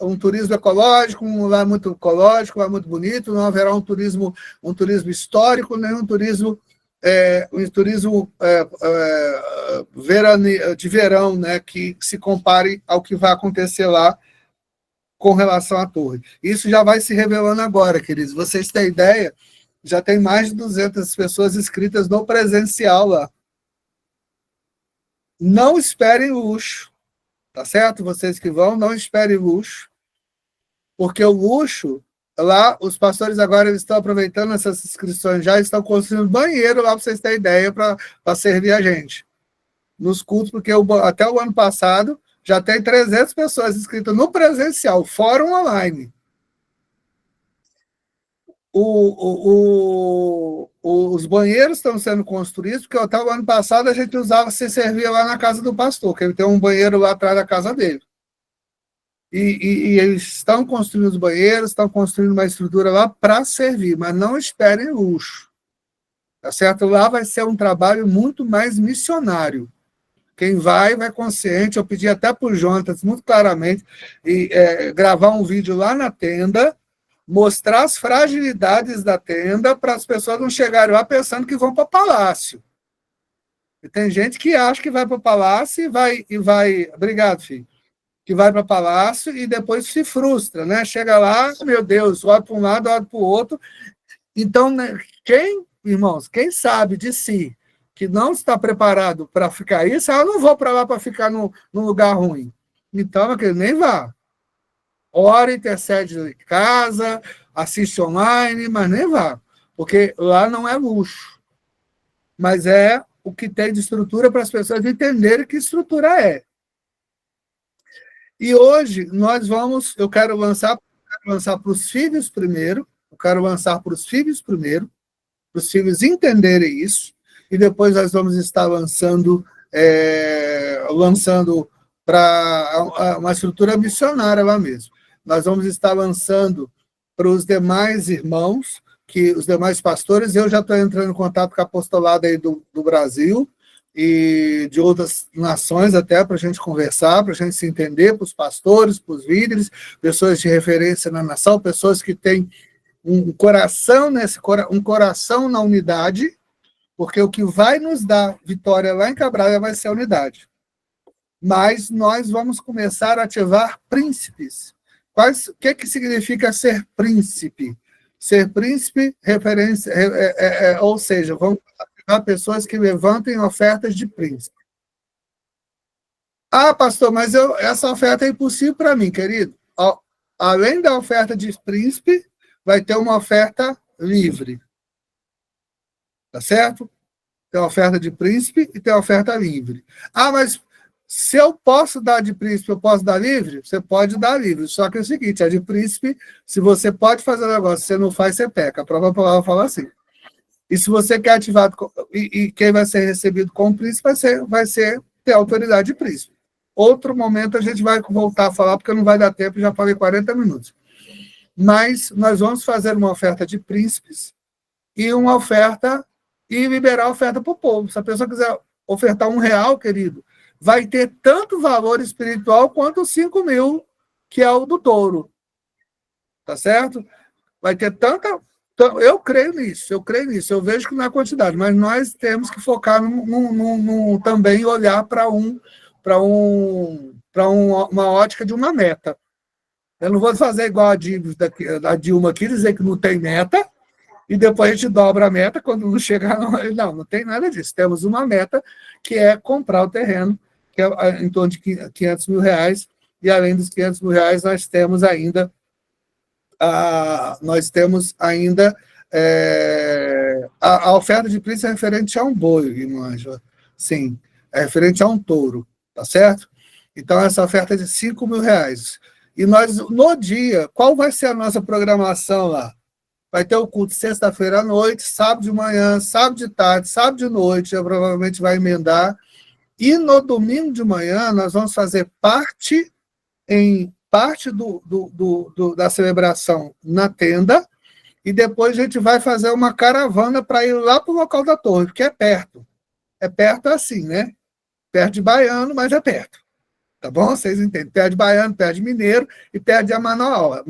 um turismo ecológico, um lugar muito ecológico, um lugar muito bonito, não haverá um turismo histórico, nem um turismo de verão, né, que se compare ao que vai acontecer lá com relação à torre. Isso já vai se revelando agora, queridos. Vocês têm ideia? Já tem mais de 200 pessoas inscritas no presencial lá. Não esperem luxo, tá certo? Vocês que vão, não esperem luxo, porque o luxo, lá, os pastores agora eles estão aproveitando essas inscrições, já estão construindo banheiro lá, para vocês terem ideia, para servir a gente. Nos cultos, porque até o ano passado, já tem 300 pessoas inscritas no presencial, fora um online. Os banheiros estão sendo construídos, porque até o ano passado a gente se servia lá na casa do pastor, que ele tem um banheiro lá atrás da casa dele. E eles estão construindo os banheiros, estão construindo uma estrutura lá para servir, mas não esperem luxo. Tá certo? Lá vai ser um trabalho muito mais missionário. Quem vai consciente. Eu pedi até para o Jonas, muito claramente, gravar um vídeo lá na tenda, mostrar as fragilidades da tenda para as pessoas não chegarem lá pensando que vão para o palácio. E tem gente que acha que vai para o palácio e vai. Obrigado, filho. Que vai para o palácio e depois se frustra, né? Chega lá, meu Deus, olha para um lado, olha para o outro. Então, né, irmãos, quem sabe de si que não está preparado para ficar isso, eu não vou para lá para ficar num lugar ruim. Então, nem vá. Ora, intercede em casa, assiste online, mas nem vá, porque lá não é luxo, mas é o que tem de estrutura para as pessoas entenderem que estrutura é. E hoje eu quero lançar para os filhos primeiro, para os filhos entenderem isso, e depois nós vamos estar lançando para uma estrutura missionária lá mesmo. Nós vamos estar lançando para os demais irmãos, os demais pastores. Eu já estou entrando em contato com a apostolada aí do Brasil e de outras nações até, para a gente conversar, para a gente se entender, para os pastores, para os líderes, pessoas de referência na nação, pessoas que têm um coração na unidade, porque o que vai nos dar vitória lá em Cabral vai ser a unidade. Mas nós vamos começar a ativar príncipes. O que significa ser príncipe? Ser príncipe, ou seja, vamos ativar pessoas que levantem ofertas de príncipe. Ah, pastor, mas essa oferta é impossível para mim, querido. Além da oferta de príncipe, vai ter uma oferta livre. Tá certo? Tem a oferta de príncipe e tem a oferta livre. Ah, mas se eu posso dar de príncipe, eu posso dar livre? Você pode dar livre. Só que é o seguinte, a de príncipe, se você pode fazer um negócio, se você não faz, você peca. A própria palavra fala assim. E se você quer ativar, e quem vai ser recebido como príncipe vai ter autoridade de príncipe. Outro momento a gente vai voltar a falar, porque não vai dar tempo, já falei 40 minutos. Mas nós vamos fazer uma oferta de príncipes e liberar a oferta para o povo. Se a pessoa quiser ofertar R$1, querido, vai ter tanto valor espiritual quanto os 5 mil, que é o do touro. Tá certo? Vai ter tanta... Eu creio nisso, eu vejo que não é quantidade, mas nós temos que focar também olhar para uma ótica de uma meta. Eu não vou fazer igual a Dilma aqui, dizer que não tem meta, e depois a gente dobra a meta quando não chegar. Não tem nada disso. Temos uma meta, que é comprar o terreno, que é em torno de R$500 mil, e além dos R$500 mil, nós temos ainda a oferta de príncipe é referente a um boi, irmã. Sim, é referente a um touro, tá certo? Então, essa oferta é de R$5 mil. E nós, no dia, qual vai ser a nossa programação lá? Vai ter o culto sexta-feira à noite, sábado de manhã, sábado de tarde, sábado de noite, provavelmente vai emendar. E no domingo de manhã, nós vamos fazer parte da celebração na tenda, e depois a gente vai fazer uma caravana para ir lá para o local da torre, que é perto. É perto assim, né? Perto de Baiano, mas é perto. Tá bom? Vocês entendem. Perde baiano, perde mineiro e perde a manauara.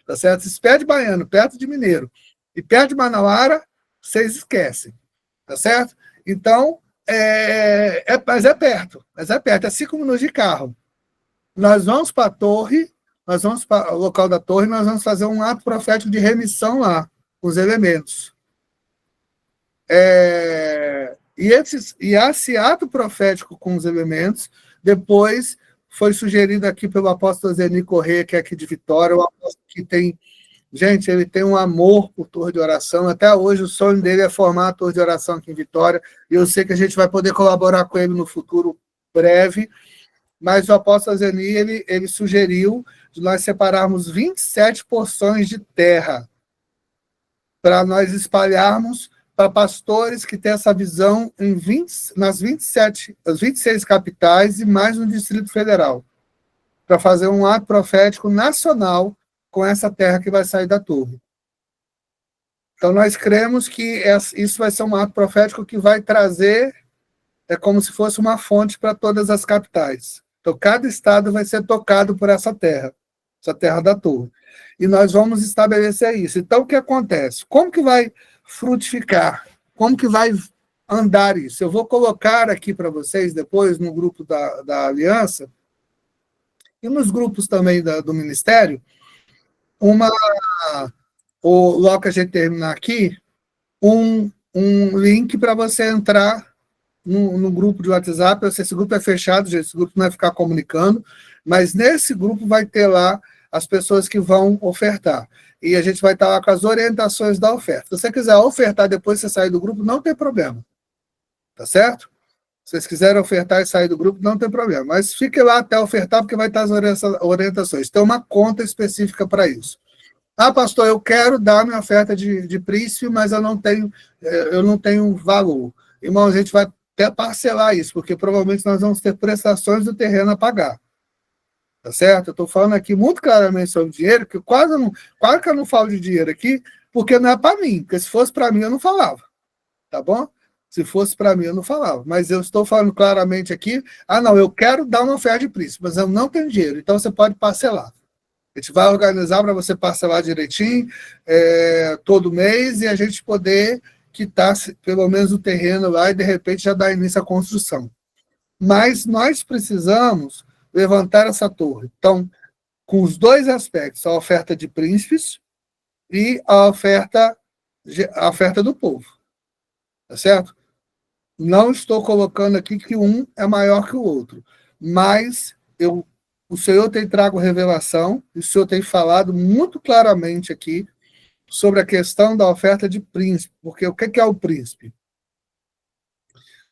Tá certo? Se perde baiano, perto de mineiro e perde manauara, vocês esquecem. Tá certo? Então, mas é perto. Mas é perto. É 5 minutos de carro. Nós vamos para a torre, nós vamos para o local da torre, nós vamos fazer um ato profético de remissão lá, com os elementos. E esse ato profético com os elementos, depois foi sugerido aqui pelo apóstolo Zeni Corrêa, que é aqui de Vitória, o apóstolo que tem, gente, ele tem um amor por torre de oração, até hoje o sonho dele é formar a torre de oração aqui em Vitória, e eu sei que a gente vai poder colaborar com ele no futuro breve, mas o apóstolo Zeni, ele sugeriu de nós separarmos 27 porções de terra para nós espalharmos para pastores que têm essa visão nas 26 capitais e mais no Distrito Federal, para fazer um ato profético nacional com essa terra que vai sair da torre. Então, nós cremos que isso vai ser um ato profético que vai trazer, como se fosse uma fonte para todas as capitais. Então, cada estado vai ser tocado por essa terra da torre. E nós vamos estabelecer isso. Então, o que acontece? Como que vai frutificar? Como que vai andar isso? Eu vou colocar aqui para vocês, depois, no grupo da Aliança, e nos grupos também do Ministério, logo que a gente terminar aqui, um link para você entrar no grupo de WhatsApp. Esse grupo é fechado, gente, esse grupo não vai ficar comunicando, mas nesse grupo vai ter lá as pessoas que vão ofertar. E a gente vai estar lá com as orientações da oferta. Se você quiser ofertar depois que você sair do grupo, não tem problema. Tá certo? Se vocês quiserem ofertar e sair do grupo, não tem problema. Mas fique lá até ofertar, porque vai estar as orientações. Tem uma conta específica para isso. Ah, pastor, eu quero dar minha oferta de príncipe, mas eu não tenho valor. Irmão, a gente vai até parcelar isso, porque provavelmente nós vamos ter prestações do terreno a pagar. Tá certo? Eu estou falando aqui muito claramente sobre dinheiro, que quase que eu não falo de dinheiro aqui, porque não é para mim. Porque se fosse para mim, eu não falava. Tá bom? Se fosse para mim, eu não falava. Mas eu estou falando claramente aqui, não, eu quero dar uma oferta de príncipe, mas eu não tenho dinheiro, então você pode parcelar. A gente vai organizar para você parcelar direitinho, todo mês, e a gente poder quitar pelo menos o terreno lá e, de repente, já dar início à construção. Mas nós precisamos levantar essa torre. Então, com os dois aspectos, a oferta de príncipes e a oferta do povo. Tá certo? Não estou colocando aqui que um é maior que o outro, mas o Senhor tem trago revelação, e o Senhor tem falado muito claramente aqui sobre a questão da oferta de príncipe, porque o que é o príncipe?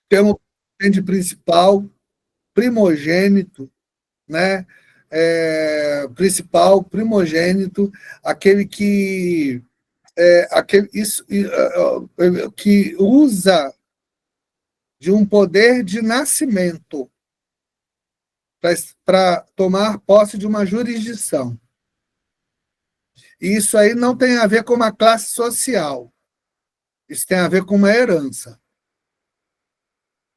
Temos de principal, primogênito, né? Principal, primogênito, aquele que que usa de um poder de nascimento para tomar posse de uma jurisdição. E isso aí não tem a ver com uma classe social. Isso tem a ver com uma herança.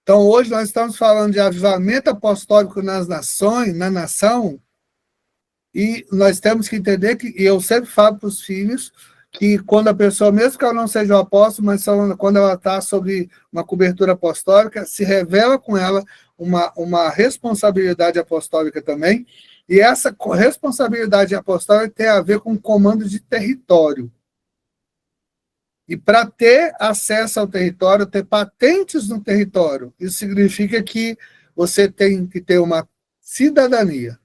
Então, hoje nós estamos falando de avivamento apostólico nas nações, na nação, e nós temos que entender que, e eu sempre falo para os filhos, que quando a pessoa, mesmo que ela não seja um apóstolo, mas quando ela está sob uma cobertura apostólica, se revela com ela uma responsabilidade apostólica também, e essa responsabilidade apostólica tem a ver com comando de território. E para ter acesso ao território, ter patentes no território, isso significa que você tem que ter uma cidadania.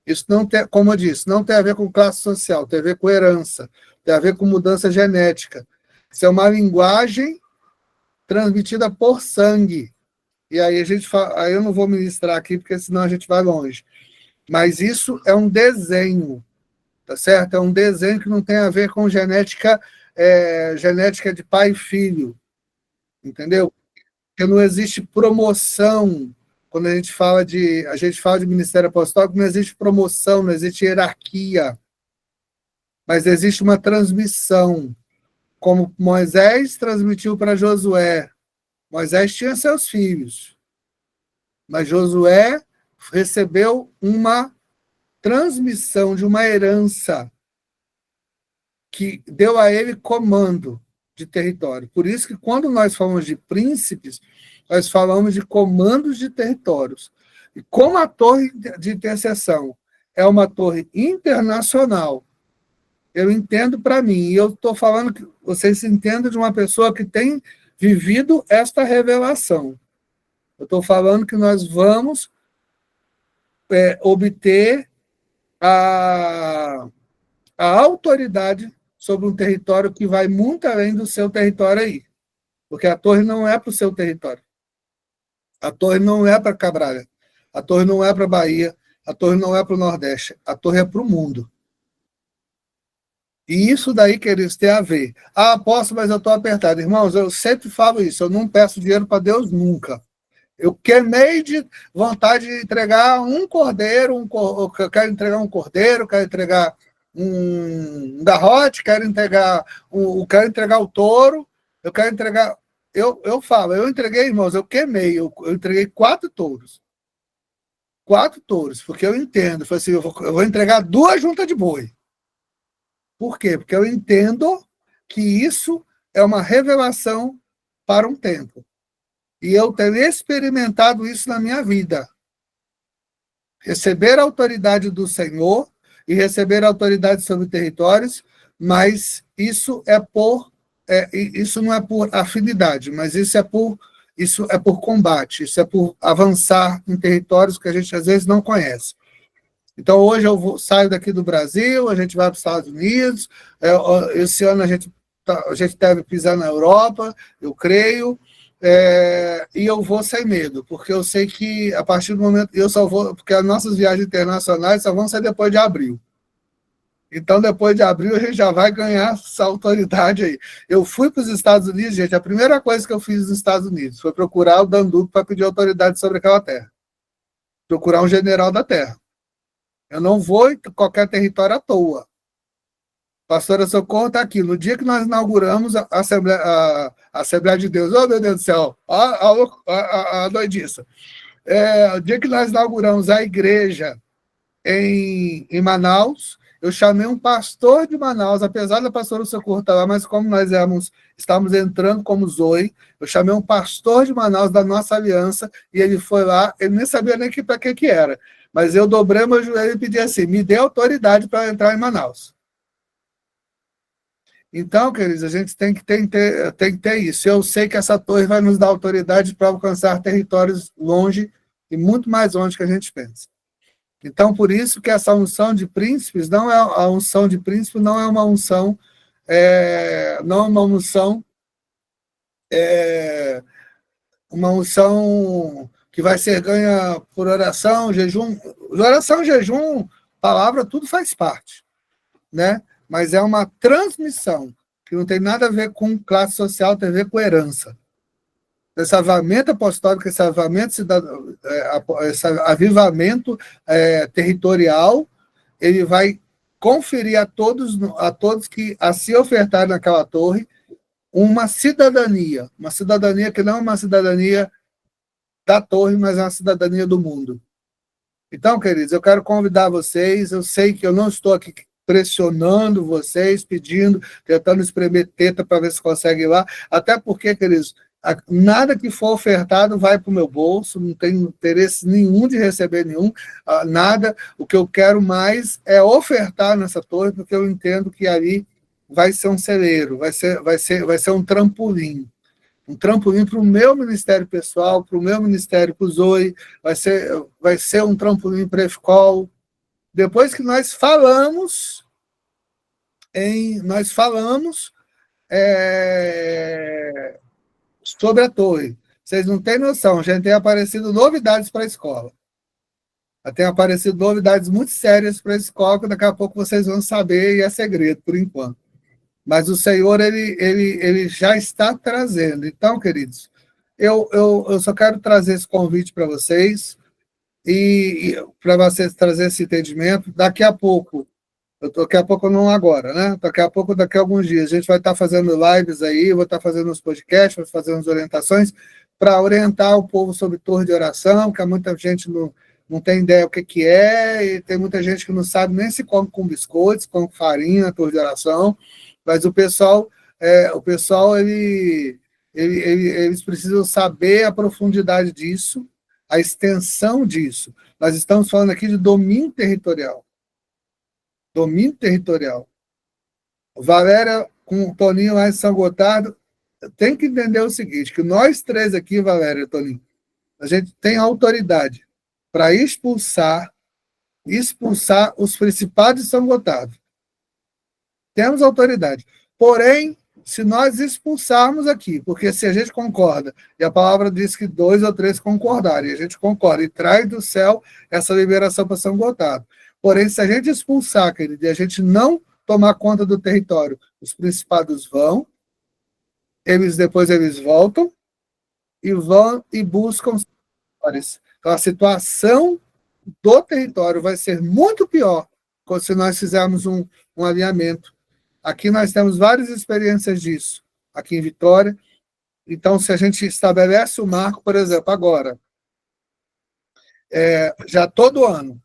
Isso não tem, como eu disse, não tem a ver com classe social, tem a ver com herança, tem a ver com mudança genética. Isso é uma linguagem transmitida por sangue. E aí aí eu não vou ministrar aqui, porque senão a gente vai longe. Mas isso é um desenho, tá certo? É um desenho que não tem a ver com genética de pai e filho, entendeu? Porque não existe promoção. Quando a gente fala de ministério apostólico, não existe promoção, não existe hierarquia, mas existe uma transmissão, como Moisés transmitiu para Josué. Moisés tinha seus filhos, Mas Josué recebeu uma transmissão de uma herança que deu a ele comando de território. Por isso que quando nós falamos de príncipes, nós falamos de comandos de territórios. E como a torre de intercessão é uma torre internacional, eu entendo para mim, e eu estou falando que vocês entendam de uma pessoa que tem vivido esta revelação. Eu estou falando que nós vamos obter a autoridade sobre um território que vai muito além do seu território aí. Porque a torre não é para o seu território. A torre não é para Cabralha. A torre não é para Bahia. A torre não é para o Nordeste. A torre é para o mundo. E isso daí, queridos, tem a ver. Ah, posso, mas eu estou apertado. Irmãos, eu sempre falo isso. Eu não peço dinheiro para Deus nunca. Eu queimei de vontade de entregar um cordeiro, eu quero entregar um cordeiro, quero entregar um garrote, quero entregar o touro, eu quero entregar. Eu falo, eu entreguei, irmãos, eu queimei, eu entreguei 4 touros. 4 touros, porque eu entendo. Falei assim, eu vou entregar 2 juntas de boi. Por quê? Porque eu entendo que isso é uma revelação para um tempo. E eu tenho experimentado isso na minha vida. Receber a autoridade do Senhor e receber a autoridade sobre territórios, mas isso isso não é por afinidade, mas isso é por combate, isso é por avançar em territórios que a gente às vezes não conhece. Então hoje saio daqui do Brasil, a gente vai para os Estados Unidos, esse ano a gente deve pisar na Europa, eu creio. E eu vou sem medo, porque eu sei que a partir do momento eu só vou, porque as nossas viagens internacionais só vão ser depois de abril. Então, depois de abril, a gente já vai ganhar essa autoridade aí. Eu fui para os Estados Unidos, gente, a primeira coisa que eu fiz nos Estados Unidos foi procurar o Danduque para pedir autoridade sobre aquela terra. Procurar um general da terra. Eu não vou em qualquer território à toa. Pastora Socorro está aqui. No dia que nós inauguramos a Assembleia de Deus, oh meu Deus do céu, a doidiça. O dia que nós inauguramos a igreja em Manaus, eu chamei um pastor de Manaus, apesar da pastora Socorro estar lá, mas como nós estávamos entrando como Zoe, eu chamei um pastor de Manaus da nossa aliança, e ele foi lá, ele nem sabia nem para que era, mas eu dobrei meu joelho e pedi assim, me dê autoridade para entrar em Manaus. Então, queridos, a gente tem que ter isso. Eu sei que essa torre vai nos dar autoridade para alcançar territórios longe e muito mais longe que a gente pensa. Então, por isso que essa unção de príncipes não é a unção de príncipe, não é uma unção, uma unção que vai ser ganha por oração, jejum. Oração, jejum, palavra, tudo faz parte, né? Mas é uma transmissão, que não tem nada a ver com classe social, tem a ver com herança. Esse avivamento apostólico, esse avivamento territorial, ele vai conferir a todos que a se ofertarem naquela torre uma cidadania que não é uma cidadania da torre, mas é uma cidadania do mundo. Então, queridos, eu quero convidar vocês, eu sei que eu não estou aqui pressionando vocês, pedindo, tentando espremer teta para ver se consegue ir lá, até porque, queridos, nada que for ofertado vai para o meu bolso, não tenho interesse nenhum de receber nenhum, nada, o que eu quero mais é ofertar nessa torre, porque eu entendo que ali vai ser um celeiro, vai ser um trampolim para o meu ministério pessoal, para o meu ministério com o Zoe, vai ser um trampolim para a EFCOL. Depois que nós falamos sobre a torre. Vocês não têm noção, já tem aparecido novidades para a escola. Já tem aparecido novidades muito sérias para a escola, que daqui a pouco vocês vão saber, e é segredo, por enquanto. Mas o Senhor, ele já está trazendo. Então, queridos, eu só quero trazer esse convite para vocês, e para vocês trazer esse entendimento. Daqui a pouco não agora, né? Daqui a alguns dias, a gente vai estar fazendo lives aí, vou estar fazendo uns podcasts, vou fazer umas orientações, para orientar o povo sobre torre de oração, que muita gente não tem ideia o que é, e tem muita gente que não sabe nem se come com biscoitos, com farinha, torre de oração, mas o pessoal eles precisam saber a profundidade disso, a extensão disso. Nós estamos falando aqui de domínio territorial. Domínio territorial. Valéria, com o Toninho lá em São Gotardo, tem que entender o seguinte, que nós três aqui, Valéria e Toninho, a gente tem autoridade para expulsar os principados de São Gotardo. Temos autoridade. Porém, se nós expulsarmos aqui, porque se a gente concorda, e a palavra diz que 2 ou 3 concordarem, a gente concorda e traz do céu essa liberação para São Gotardo. Porém, se a gente expulsar, querido, e a gente não tomar conta do território, os principados vão, depois eles voltam e buscam. Então, a situação do território vai ser muito pior se nós fizermos um alinhamento. Aqui nós temos várias experiências disso, aqui em Vitória. Então, se a gente estabelece o marco, por exemplo, agora, já todo ano,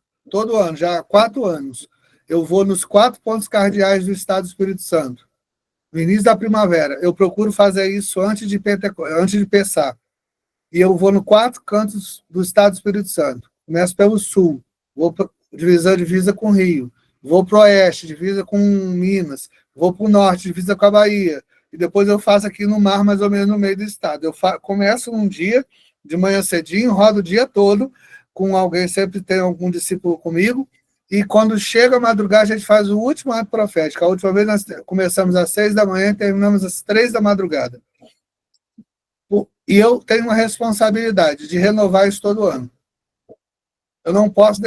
já há 4 anos, eu vou nos 4 pontos cardeais do Estado do Espírito Santo. No início da primavera, eu procuro fazer isso antes de Pessá. E eu vou no 4 cantos do Estado do Espírito Santo. Começo pelo sul, vou divisa com o Rio, vou para o oeste, divisa com Minas, vou para o norte, divisa com a Bahia, e depois eu faço aqui no mar, mais ou menos no meio do estado. Eu começo um dia, de manhã cedinho, rodo o dia todo, com alguém, sempre tem algum discípulo comigo, e quando chega a madrugada, a gente faz o último ato profético. A última vez nós começamos às 6 da manhã e terminamos às 3 da madrugada. E eu tenho uma responsabilidade de renovar isso todo ano. Eu não posso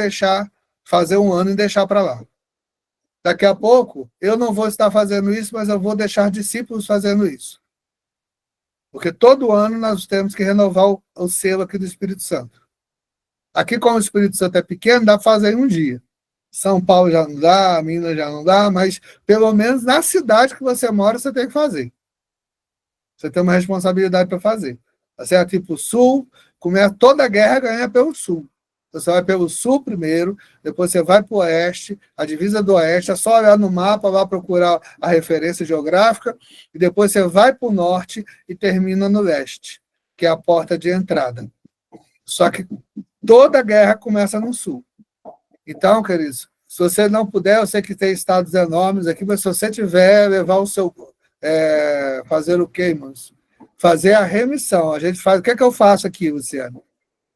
fazer um ano e deixar para lá. Daqui a pouco, eu não vou estar fazendo isso, mas eu vou deixar discípulos fazendo isso. Porque todo ano nós temos que renovar o selo aqui do Espírito Santo. Aqui, como o Espírito Santo é pequeno, dá para fazer em um dia. São Paulo já não dá, Minas já não dá, mas pelo menos na cidade que você mora, você tem que fazer. Você tem uma responsabilidade para fazer. Você vai para o sul, toda a guerra ganha pelo sul. Você vai pelo sul primeiro, depois você vai para o oeste, a divisa do oeste, é só olhar no mapa, lá procurar a referência geográfica, e depois você vai para o norte e termina no leste, que é a porta de entrada. Só que toda a guerra começa no sul. Então, queridos, se você não puder, eu sei que tem estados enormes aqui, mas se você tiver, levar o seu... fazer o quê, irmãos? Fazer a remissão. A gente faz... O que é que eu faço aqui, Luciano?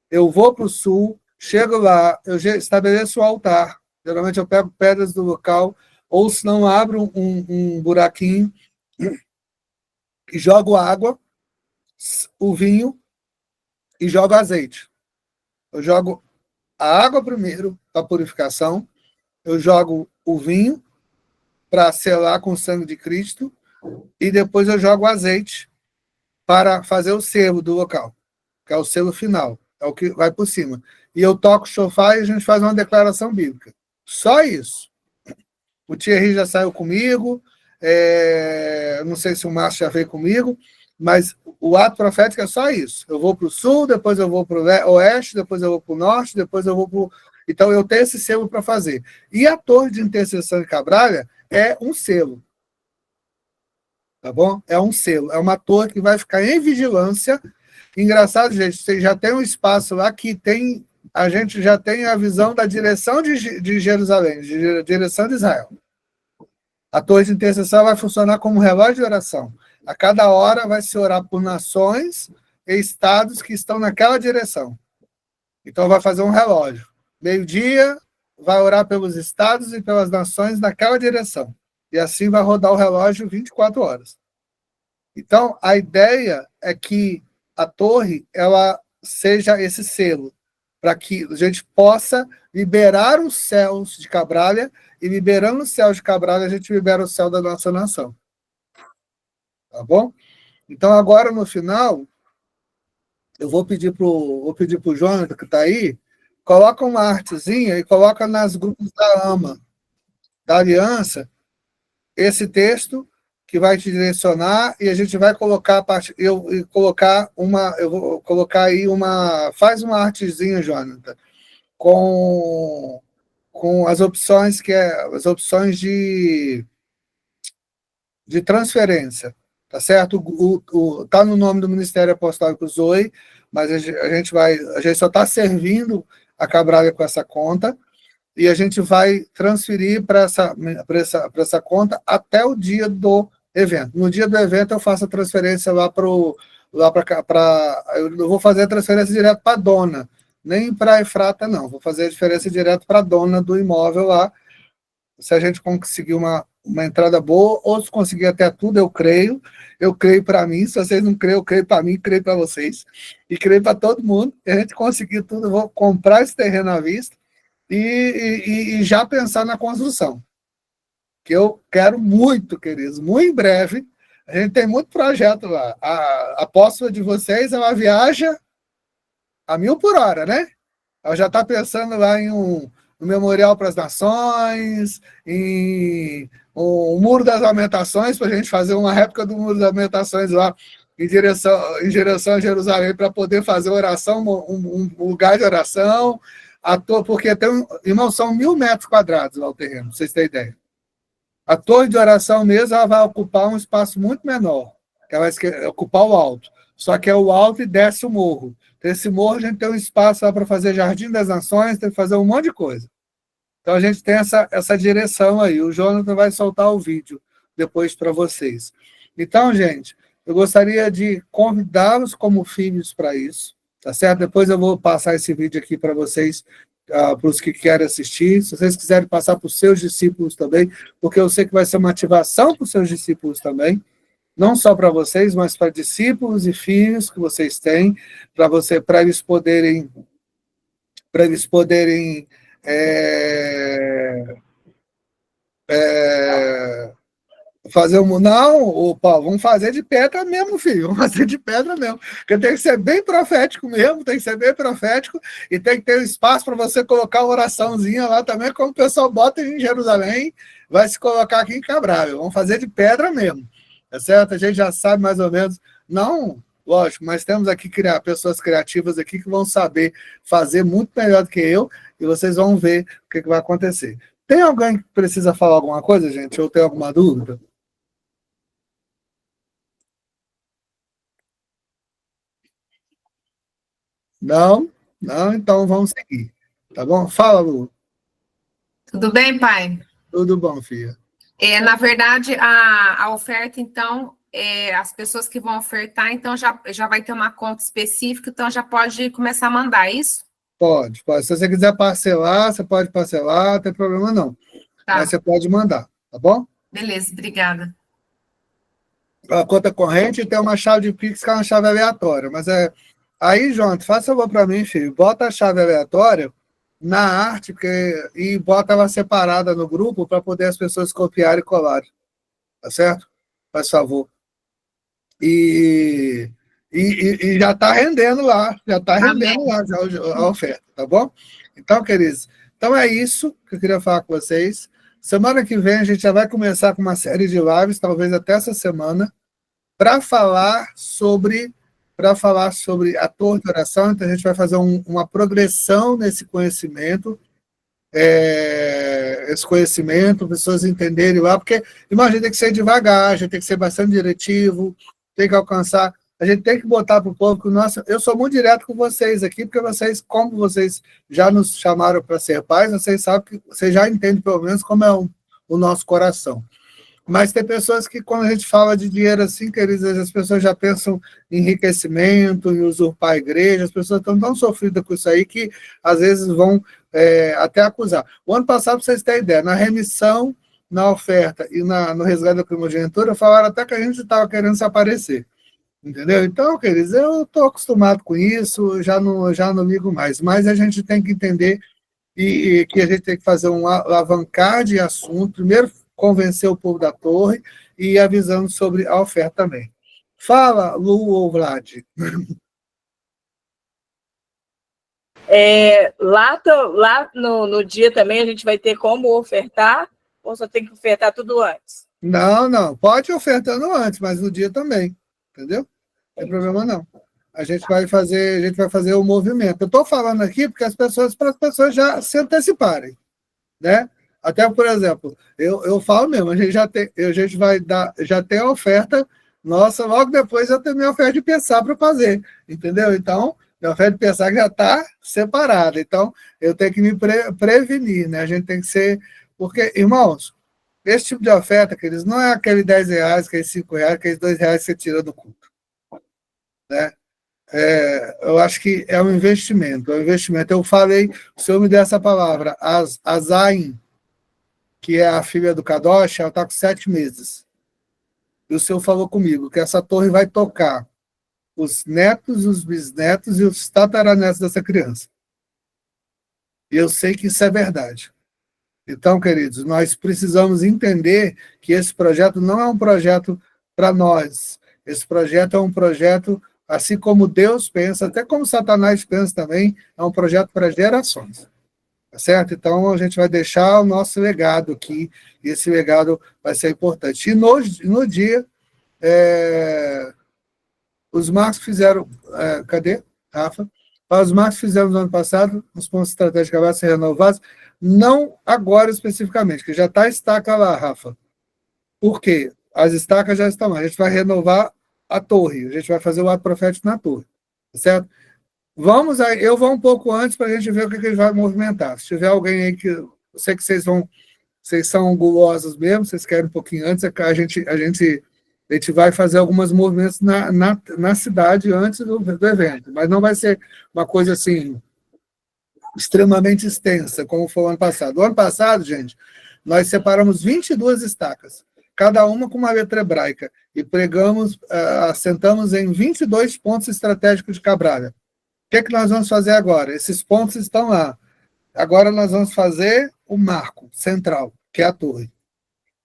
Eu vou para o sul, chego lá, eu estabeleço o altar. Geralmente eu pego pedras do local, ou se não, abro um buraquinho e jogo água, o vinho e jogo azeite. Eu jogo a água primeiro para purificação, eu jogo o vinho para selar com o sangue de Cristo e depois eu jogo o azeite para fazer o selo do local, que é o selo final, é o que vai por cima. E eu toco o chofar e a gente faz uma declaração bíblica. Só isso. O Thierry já saiu comigo, não sei se o Márcio já veio comigo, mas o ato profético é só isso. Eu vou para o sul, depois eu vou para o oeste, depois eu vou para o norte, depois eu vou para o... Então, eu tenho esse selo para fazer. E a torre de intercessão de Cabralha é um selo. Tá bom? É um selo. É uma torre que vai ficar em vigilância. Engraçado, gente, você já tem um espaço lá que tem... A gente já tem a visão da direção de Jerusalém, de direção de Israel. A torre de intercessão vai funcionar como um relógio de oração. A cada hora vai se orar por nações e estados que estão naquela direção. Então, vai fazer um relógio. Meio-dia, vai orar pelos estados e pelas nações naquela direção. E assim vai rodar o relógio 24 horas. Então, a ideia é que a torre ela seja esse selo, para que a gente possa liberar os céus de Cabralha, e liberando os céus de Cabralha, a gente libera o céu da nossa nação. Tá bom? Então, agora, no final, eu vou pedir para o Jonathan, que está aí, coloca uma artezinha e coloca nas grupos da AMA, da Aliança, esse texto, que vai te direcionar, e a gente vai colocar eu vou colocar aí faz uma artezinha, Jonathan, com as opções as opções de transferência, tá certo? Tá no nome do Ministério Apostólico Zoe, mas a gente só está servindo a Cabralha com essa conta, e a gente vai transferir para essa conta até o dia do evento. No dia do evento, eu faço a transferência eu não vou fazer a transferência direto para a dona, nem para a Efrata, não. Vou fazer a diferença direto para a dona do imóvel lá. Se a gente conseguir uma entrada boa, ou se conseguir até tudo, eu creio para mim. Se vocês não creem, eu creio para mim, creio para vocês, e creio para todo mundo. Se a gente conseguir tudo, eu vou comprar esse terreno à vista e já pensar na construção, que eu quero muito, queridos, muito em breve. A gente tem muito projeto lá. A apóstola de vocês é uma viagem a 1.000 por hora, né? Ela já está pensando lá em um memorial para as nações, em um Muro das Lamentações, para a gente fazer uma réplica do Muro das Lamentações lá em direção a Jerusalém, para poder fazer oração, um lugar de oração, porque irmão, são 1.000 metros quadrados lá o terreno, pra vocês terem ideia. A torre de oração mesmo, ela vai ocupar um espaço muito menor, ela vai ocupar o alto, só que é o alto e desce o morro. Esse morro a gente tem um espaço lá para fazer Jardim das Nações, tem que fazer um monte de coisa. Então a gente tem essa direção aí. O Jonathan vai soltar o vídeo depois para vocês. Então, gente, eu gostaria de convidá-los como filhos para isso, tá certo? Depois eu vou passar esse vídeo aqui para vocês, para os que querem assistir. Se vocês quiserem passar para os seus discípulos também, porque eu sei que vai ser uma ativação para os seus discípulos também. Não só para vocês, mas para discípulos e filhos que vocês têm, para eles poderem fazer Não, Paulo, vamos fazer de pedra mesmo, filho. Vamos fazer de pedra mesmo. Porque tem que ser bem profético mesmo, tem que ser bem profético, e tem que ter um espaço para você colocar uma oraçãozinha lá também, como o pessoal bota em Jerusalém, vai se colocar aqui em Cabral. Vamos fazer de pedra mesmo. Tá certo? A gente já sabe mais ou menos. Não, lógico, mas temos aqui pessoas criativas aqui que vão saber fazer muito melhor do que eu, e vocês vão ver o que vai acontecer. Tem alguém que precisa falar alguma coisa, gente? Ou tem alguma dúvida? Não? Não? Então vamos seguir. Tá bom? Fala, Lu. Tudo bem, pai? Tudo bom, filha. Na verdade, a oferta, então, as pessoas que vão ofertar, então já vai ter uma conta específica, então já pode começar a mandar, é isso? Pode. Se você quiser parcelar, você pode parcelar, não tem problema não. Tá. Mas você pode mandar, tá bom? Beleza, obrigada. A conta corrente tem uma chave de Pix que é uma chave aleatória, mas Aí, Jonathan, faça favor para mim, filho, bota a chave aleatória na arte e bota ela separada no grupo para poder as pessoas copiarem e colarem, tá certo? Faz favor. E já está rendendo lá, já a oferta, tá bom? Então, queridos, então é isso que eu queria falar com vocês. Semana que vem a gente já vai começar com uma série de lives, talvez até essa semana, para falar sobre a torre de oração. Então a gente vai fazer uma progressão nesse conhecimento, pessoas entenderem lá, porque imagina, tem que ser devagar, a gente tem que ser bastante diretivo, tem que alcançar, a gente tem que botar para o povo que eu sou muito direto com vocês aqui, porque vocês, como vocês já nos chamaram para ser pais, vocês sabem que vocês já entendem pelo menos como é o nosso coração. Mas tem pessoas que, quando a gente fala de dinheiro assim, queridos, as pessoas já pensam em enriquecimento, em usurpar a igreja, as pessoas estão tão sofridas com isso aí que, às vezes, vão até acusar. O ano passado, para vocês terem ideia, na remissão, na oferta e no resgate da primogenitura, falaram até que a gente estava querendo se aparecer. Entendeu? Então, queridos, eu estou acostumado com isso, já não ligo mais. Mas a gente tem que entender e que a gente tem que fazer um alavancar de assunto, primeiro convencer o povo da torre e avisando sobre a oferta também. Fala, Lu ou Vlad. Lá no dia também a gente vai ter como ofertar, ou só tem que ofertar tudo antes? Não, não. Pode ir ofertando antes, mas no dia também. Entendeu? Não tem problema não. A gente vai fazer o movimento. Eu estou falando aqui porque para as pessoas já se anteciparem, né? Até, por exemplo, eu falo mesmo, a gente vai dar, já tem a oferta, nossa, logo depois eu tenho minha oferta de pensar para fazer, entendeu? Então, minha oferta de pensar já está separada. Então, eu tenho que me prevenir, né? A gente tem que ser. Porque, irmãos, esse tipo de oferta, queridos, não é aquele R$ 10, aquele R$ 5, aqueles R$ 2 que você tira do culto, né? Eu acho que é um investimento, é um investimento. Eu falei, o senhor me deu essa palavra, a Zain, que é a filha do Kadosh, ela está com 7 meses. E o senhor falou comigo que essa torre vai tocar os netos, os bisnetos e os tataranetos dessa criança. E eu sei que isso é verdade. Então, queridos, nós precisamos entender que esse projeto não é um projeto para nós. Esse projeto é um projeto, assim como Deus pensa, até como Satanás pensa também, é um projeto para gerações. Tá certo? Então, a gente vai deixar o nosso legado aqui, e esse legado vai ser importante. E no dia, os Marcos fizeram. Cadê, Rafa? Os Marcos fizeram no ano passado, os pontos estratégicos acabaram ser renovados, não agora especificamente, que já está a estaca lá, Rafa. Por quê? As estacas já estão lá. A gente vai renovar a torre, a gente vai fazer o ato profético na torre, tá certo? Vamos aí, eu vou um pouco antes para a gente ver o que a gente vai movimentar. Se tiver alguém aí que. Eu sei que vocês são gulosos mesmo, vocês querem um pouquinho antes, a gente vai fazer alguns movimentos na cidade antes do evento, mas não vai ser uma coisa assim extremamente extensa, como foi o ano passado. O ano passado, gente, nós separamos 22 estacas, cada uma com uma letra hebraica, e pregamos, assentamos em 22 pontos estratégicos de Cabralha. O que é que nós vamos fazer agora? Esses pontos estão lá. Agora nós vamos fazer o marco central, que é a torre.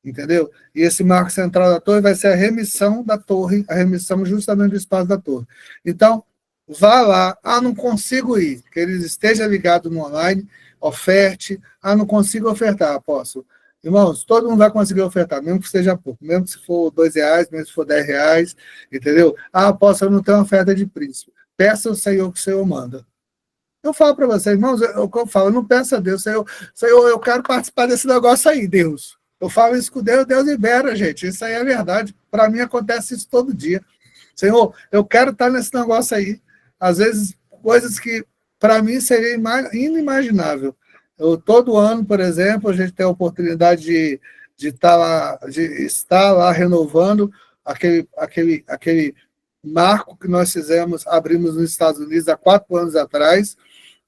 Entendeu? E esse marco central da torre vai ser a remissão da torre, a remissão justamente do espaço da torre. Então, vá lá. Não consigo ir. Que eles estejam ligados no online, oferte. Não consigo ofertar, apóstolo. Irmãos, todo mundo vai conseguir ofertar, mesmo que seja pouco, mesmo se for R$ 2, mesmo se for R$ 10, entendeu? Apóstolo, eu não tenho oferta de príncipe. Peça ao Senhor que o Senhor manda. Eu falo para vocês, irmãos, eu falo, não peça a Deus, Senhor, eu quero participar desse negócio aí, Deus. Eu falo isso com Deus, Deus libera, gente. Isso aí é verdade. Para mim acontece isso todo dia. Senhor, eu quero estar nesse negócio aí. Às vezes, coisas que para mim seria inimaginável. Todo ano, por exemplo, a gente tem a oportunidade de estar lá renovando aquele marco que nós abrimos nos Estados Unidos há 4 anos atrás.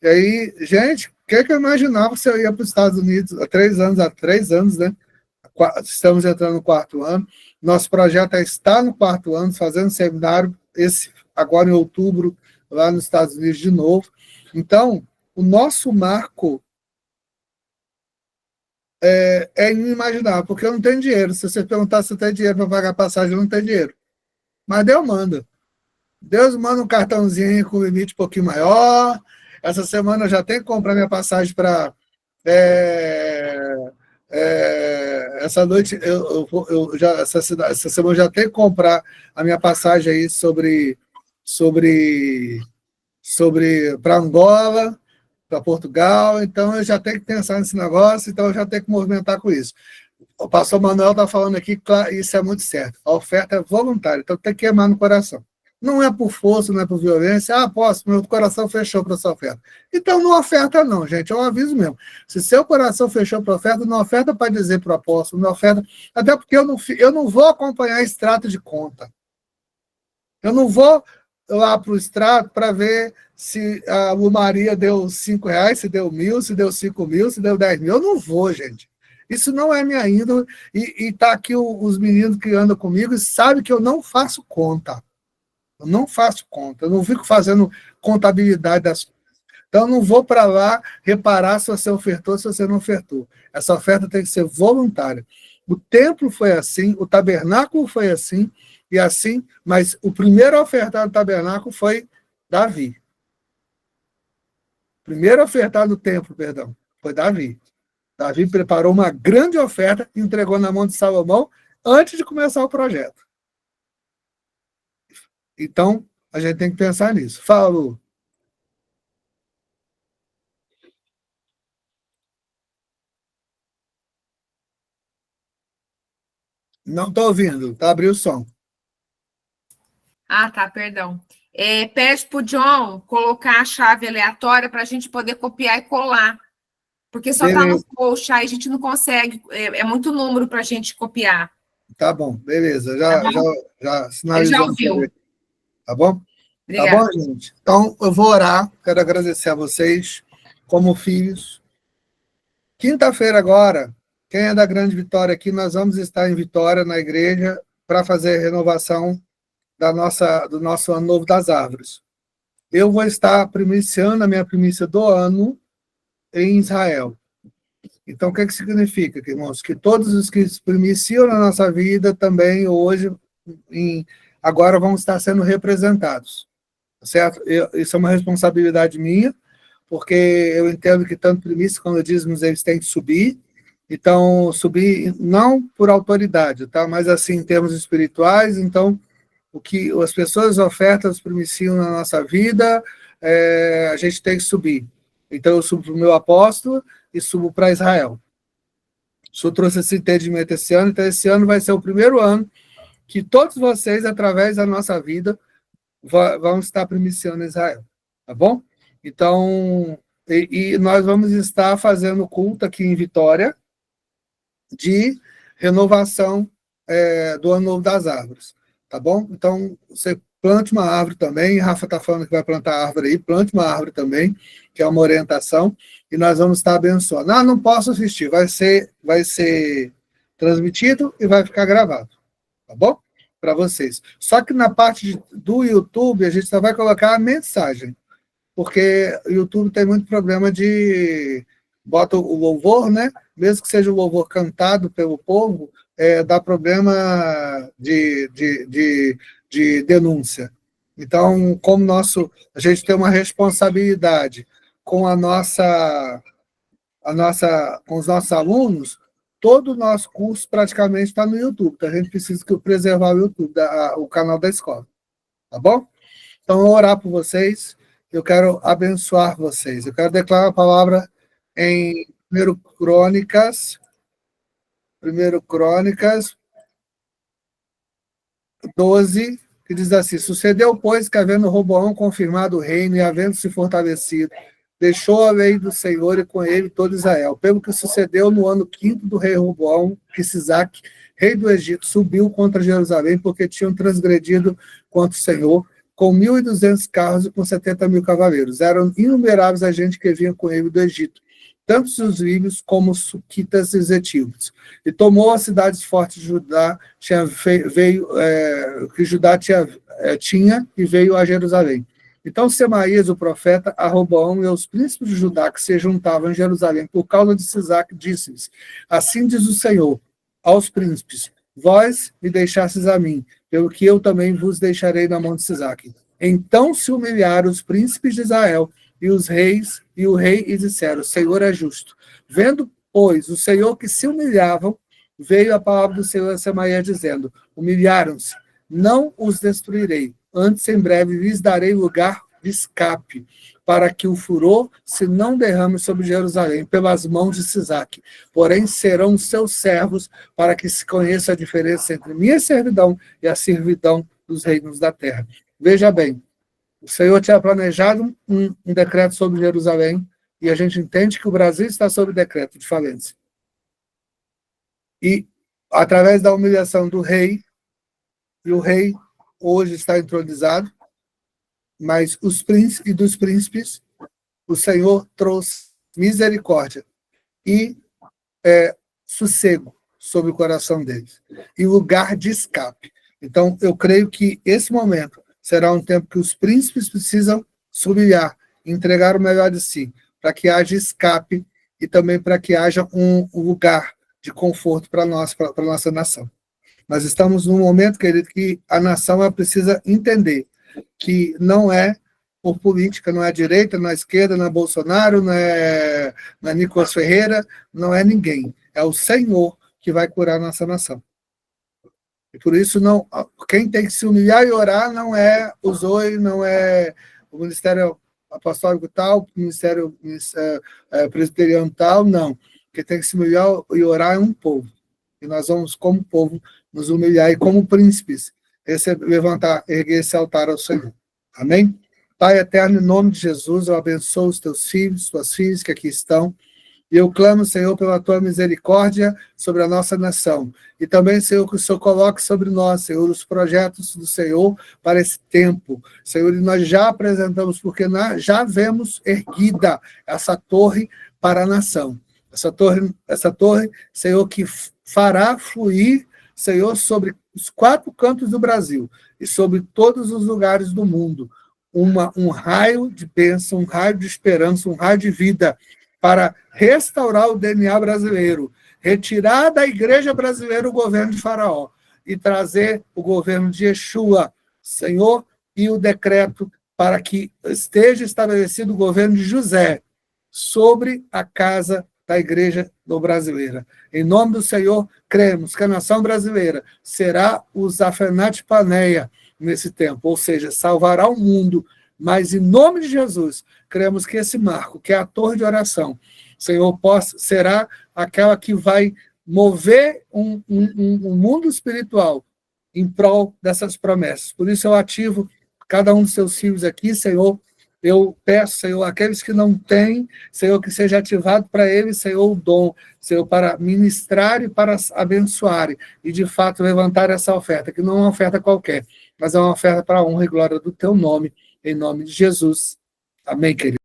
E aí, gente, o que eu imaginava se eu ia para os Estados Unidos há 3 anos, né? Estamos entrando no 4º ano. Nosso projeto é estar no 4º ano, fazendo seminário, agora em outubro, lá nos Estados Unidos de novo. Então, o nosso marco é inimaginável, porque eu não tenho dinheiro. Se você perguntar se eu tenho dinheiro para pagar passagem, eu não tenho dinheiro. Mas Deus manda. Deus manda um cartãozinho com limite um pouquinho maior. Essa semana eu já tenho que comprar minha passagem para. Essa noite, essa semana eu já tenho que comprar a minha passagem aí para Angola, para Portugal. Então eu já tenho que pensar nesse negócio, então eu já tenho que movimentar com isso. O pastor Manuel está falando aqui, claro, isso é muito certo. A oferta é voluntária, então tem que queimar no coração. Não é por força, não é por violência. Meu coração fechou para essa oferta. Então não oferta não, gente, é um aviso mesmo. Se seu coração fechou para a oferta, não oferta para dizer para o apóstolo, não oferta, até porque eu não vou acompanhar extrato de conta. Eu não vou lá para o extrato para ver se a Maria deu R$ 5, se deu 1.000, se deu 5.000, se deu 10.000. Eu não vou, gente. Isso não é minha índole. E tá aqui os meninos que andam comigo e sabem que eu não faço conta. Eu não faço conta. Eu não fico fazendo contabilidade das coisas. Então, eu não vou para lá reparar se você ofertou, se você não ofertou. Essa oferta tem que ser voluntária. O templo foi assim, o tabernáculo foi assim, e assim, mas o primeiro a ofertar no tabernáculo foi Davi. O primeiro a ofertar no templo, perdão, foi Davi. Davi preparou uma grande oferta, entregou na mão de Salomão, antes de começar o projeto. Então, a gente tem que pensar nisso. Fala, Lu. Não estou ouvindo, tá? Abriu o som. Ah, tá, perdão. Pede para o John colocar a chave aleatória para a gente poder copiar e colar. Porque só está no post, aí a gente não consegue, é muito número para a gente copiar. Tá bom, beleza. Já Ele já sinalizou. ouviu. Tá bom? Obrigada. Tá bom, gente? Então, eu vou orar. Quero agradecer a vocês, como filhos. Quinta-feira agora, quem é da Grande Vitória aqui, nós vamos estar em Vitória, na igreja, para fazer a renovação do nosso Ano Novo das Árvores. Eu vou estar primiciando a minha primícia do ano em Israel. Então, o que significa, irmãos? Que todos os que se primiciam na nossa vida também hoje, agora vão estar sendo representados. Certo? Isso é uma responsabilidade minha, porque eu entendo que tanto primícia como dízimos eles têm que subir. Então, subir não por autoridade, tá? Mas assim, em termos espirituais. Então, o que as pessoas ofertam, os primiciam na nossa vida, a gente tem que subir. Então, eu subo para o meu apóstolo e subo para Israel. O senhor trouxe esse entendimento esse ano, então esse ano vai ser o primeiro ano que todos vocês, através da nossa vida, vão estar primiciando Israel, tá bom? Então, e nós vamos estar fazendo culto aqui em Vitória de renovação do Ano Novo das Árvores, tá bom? Então, você plante uma árvore também, Rafa está falando que vai plantar árvore aí, plante uma árvore também, que é uma orientação, e nós vamos estar abençoando. Ah, não posso assistir, vai ser transmitido e vai ficar gravado, tá bom? Para vocês. Só que na parte do YouTube, a gente só vai colocar a mensagem, porque o YouTube tem muito problema de... Bota o louvor, né? Mesmo que seja o louvor cantado pelo povo, dá problema de denúncia. Então, como a gente tem uma responsabilidade com com os nossos alunos, todo o nosso curso praticamente está no YouTube. Então, a gente precisa preservar o YouTube, o canal da escola. Tá bom? Então, eu vou orar por vocês. Eu quero abençoar vocês. Eu quero declarar a palavra em 1 Crônicas 12, que diz assim: sucedeu, pois, que havendo Roboão confirmado o reino e havendo se fortalecido, deixou a lei do Senhor e com ele todo Israel. Pelo que sucedeu no ano 5º do rei Roboão, que Sisaque, rei do Egito, subiu contra Jerusalém, porque tinham transgredido contra o Senhor, com 1.200 carros e com 70.000 cavaleiros. Eram inumeráveis a gente que vinha com ele do Egito, tanto os líbios como os suquitas e os etíopes. E tomou as cidades fortes de Judá, que Judá tinha, e veio a Jerusalém. Então Semaías, o profeta, a Roboão e aos príncipes de Judá que se juntavam em Jerusalém por causa de Sisaque, disse-lhes: assim diz o Senhor aos príncipes: vós me deixastes a mim, pelo que eu também vos deixarei na mão de Sisaque. Então se humilharam os príncipes de Israel e os reis e o rei e disseram: o Senhor é justo. Vendo, pois, o Senhor que se humilhavam, veio a palavra do Senhor a Semaías dizendo: humilharam-se, não os destruirei, antes em breve lhes darei lugar de escape, para que o furor se não derrame sobre Jerusalém pelas mãos de Sisaque. Porém serão seus servos, para que se conheça a diferença entre minha servidão e a servidão dos reinos da terra. Veja bem, o Senhor tinha planejado um decreto sobre Jerusalém, e a gente entende que o Brasil está sob decreto de falência. E, através da humilhação do rei, e o rei hoje está entronizado, mas os príncipes e dos príncipes, o Senhor trouxe misericórdia e sossego sobre o coração deles, e lugar de escape. Então, eu creio que esse momento será um tempo que os príncipes precisam se humilhar, entregar o melhor de si, para que haja escape e também para que haja um lugar de conforto para nós, para a nossa nação. Nós estamos num momento, querido, que a nação ela precisa entender que não é por política, não é direita, não é esquerda, não é Bolsonaro, não é Nicolas Ferreira, não é ninguém. É o Senhor que vai curar a nossa nação. E por isso, quem tem que se humilhar e orar não é o Zoe, não é o Ministério Apostólico tal, o Ministério Presbiteriano tal, não. Quem tem que se humilhar e orar é um povo. E nós vamos, como povo, nos humilhar e como príncipes, erguer esse altar ao Senhor. Amém? Pai eterno, em nome de Jesus, eu abençoo os teus filhos, tuas filhas que aqui estão, e eu clamo, Senhor, pela tua misericórdia sobre a nossa nação. E também, Senhor, que o Senhor coloque sobre nós, Senhor, os projetos do Senhor para esse tempo. Senhor, e nós já apresentamos, porque já vemos erguida essa torre para a nação. Essa torre, Senhor, que fará fluir, Senhor, sobre os 4 cantos do Brasil e sobre todos os lugares do mundo, um raio de bênção, um raio de esperança, um raio de vida, para restaurar o DNA brasileiro, retirar da igreja brasileira o governo de Faraó e trazer o governo de Yeshua, Senhor, e o decreto para que esteja estabelecido o governo de José sobre a casa da igreja brasileira. Em nome do Senhor, cremos que a nação brasileira será o Zafenat Paneia nesse tempo, ou seja, salvará o mundo. Mas, em nome de Jesus, cremos que esse marco, que é a torre de oração, Senhor, será aquela que vai mover um mundo espiritual em prol dessas promessas. Por isso eu ativo cada um dos seus filhos aqui, Senhor. Eu peço, Senhor, aqueles que não têm, Senhor, que seja ativado para eles, Senhor, o dom, Senhor, para ministrar e para abençoar e, de fato, levantar essa oferta, que não é uma oferta qualquer, mas é uma oferta para a honra e glória do teu nome, em nome de Jesus. Amém, querido.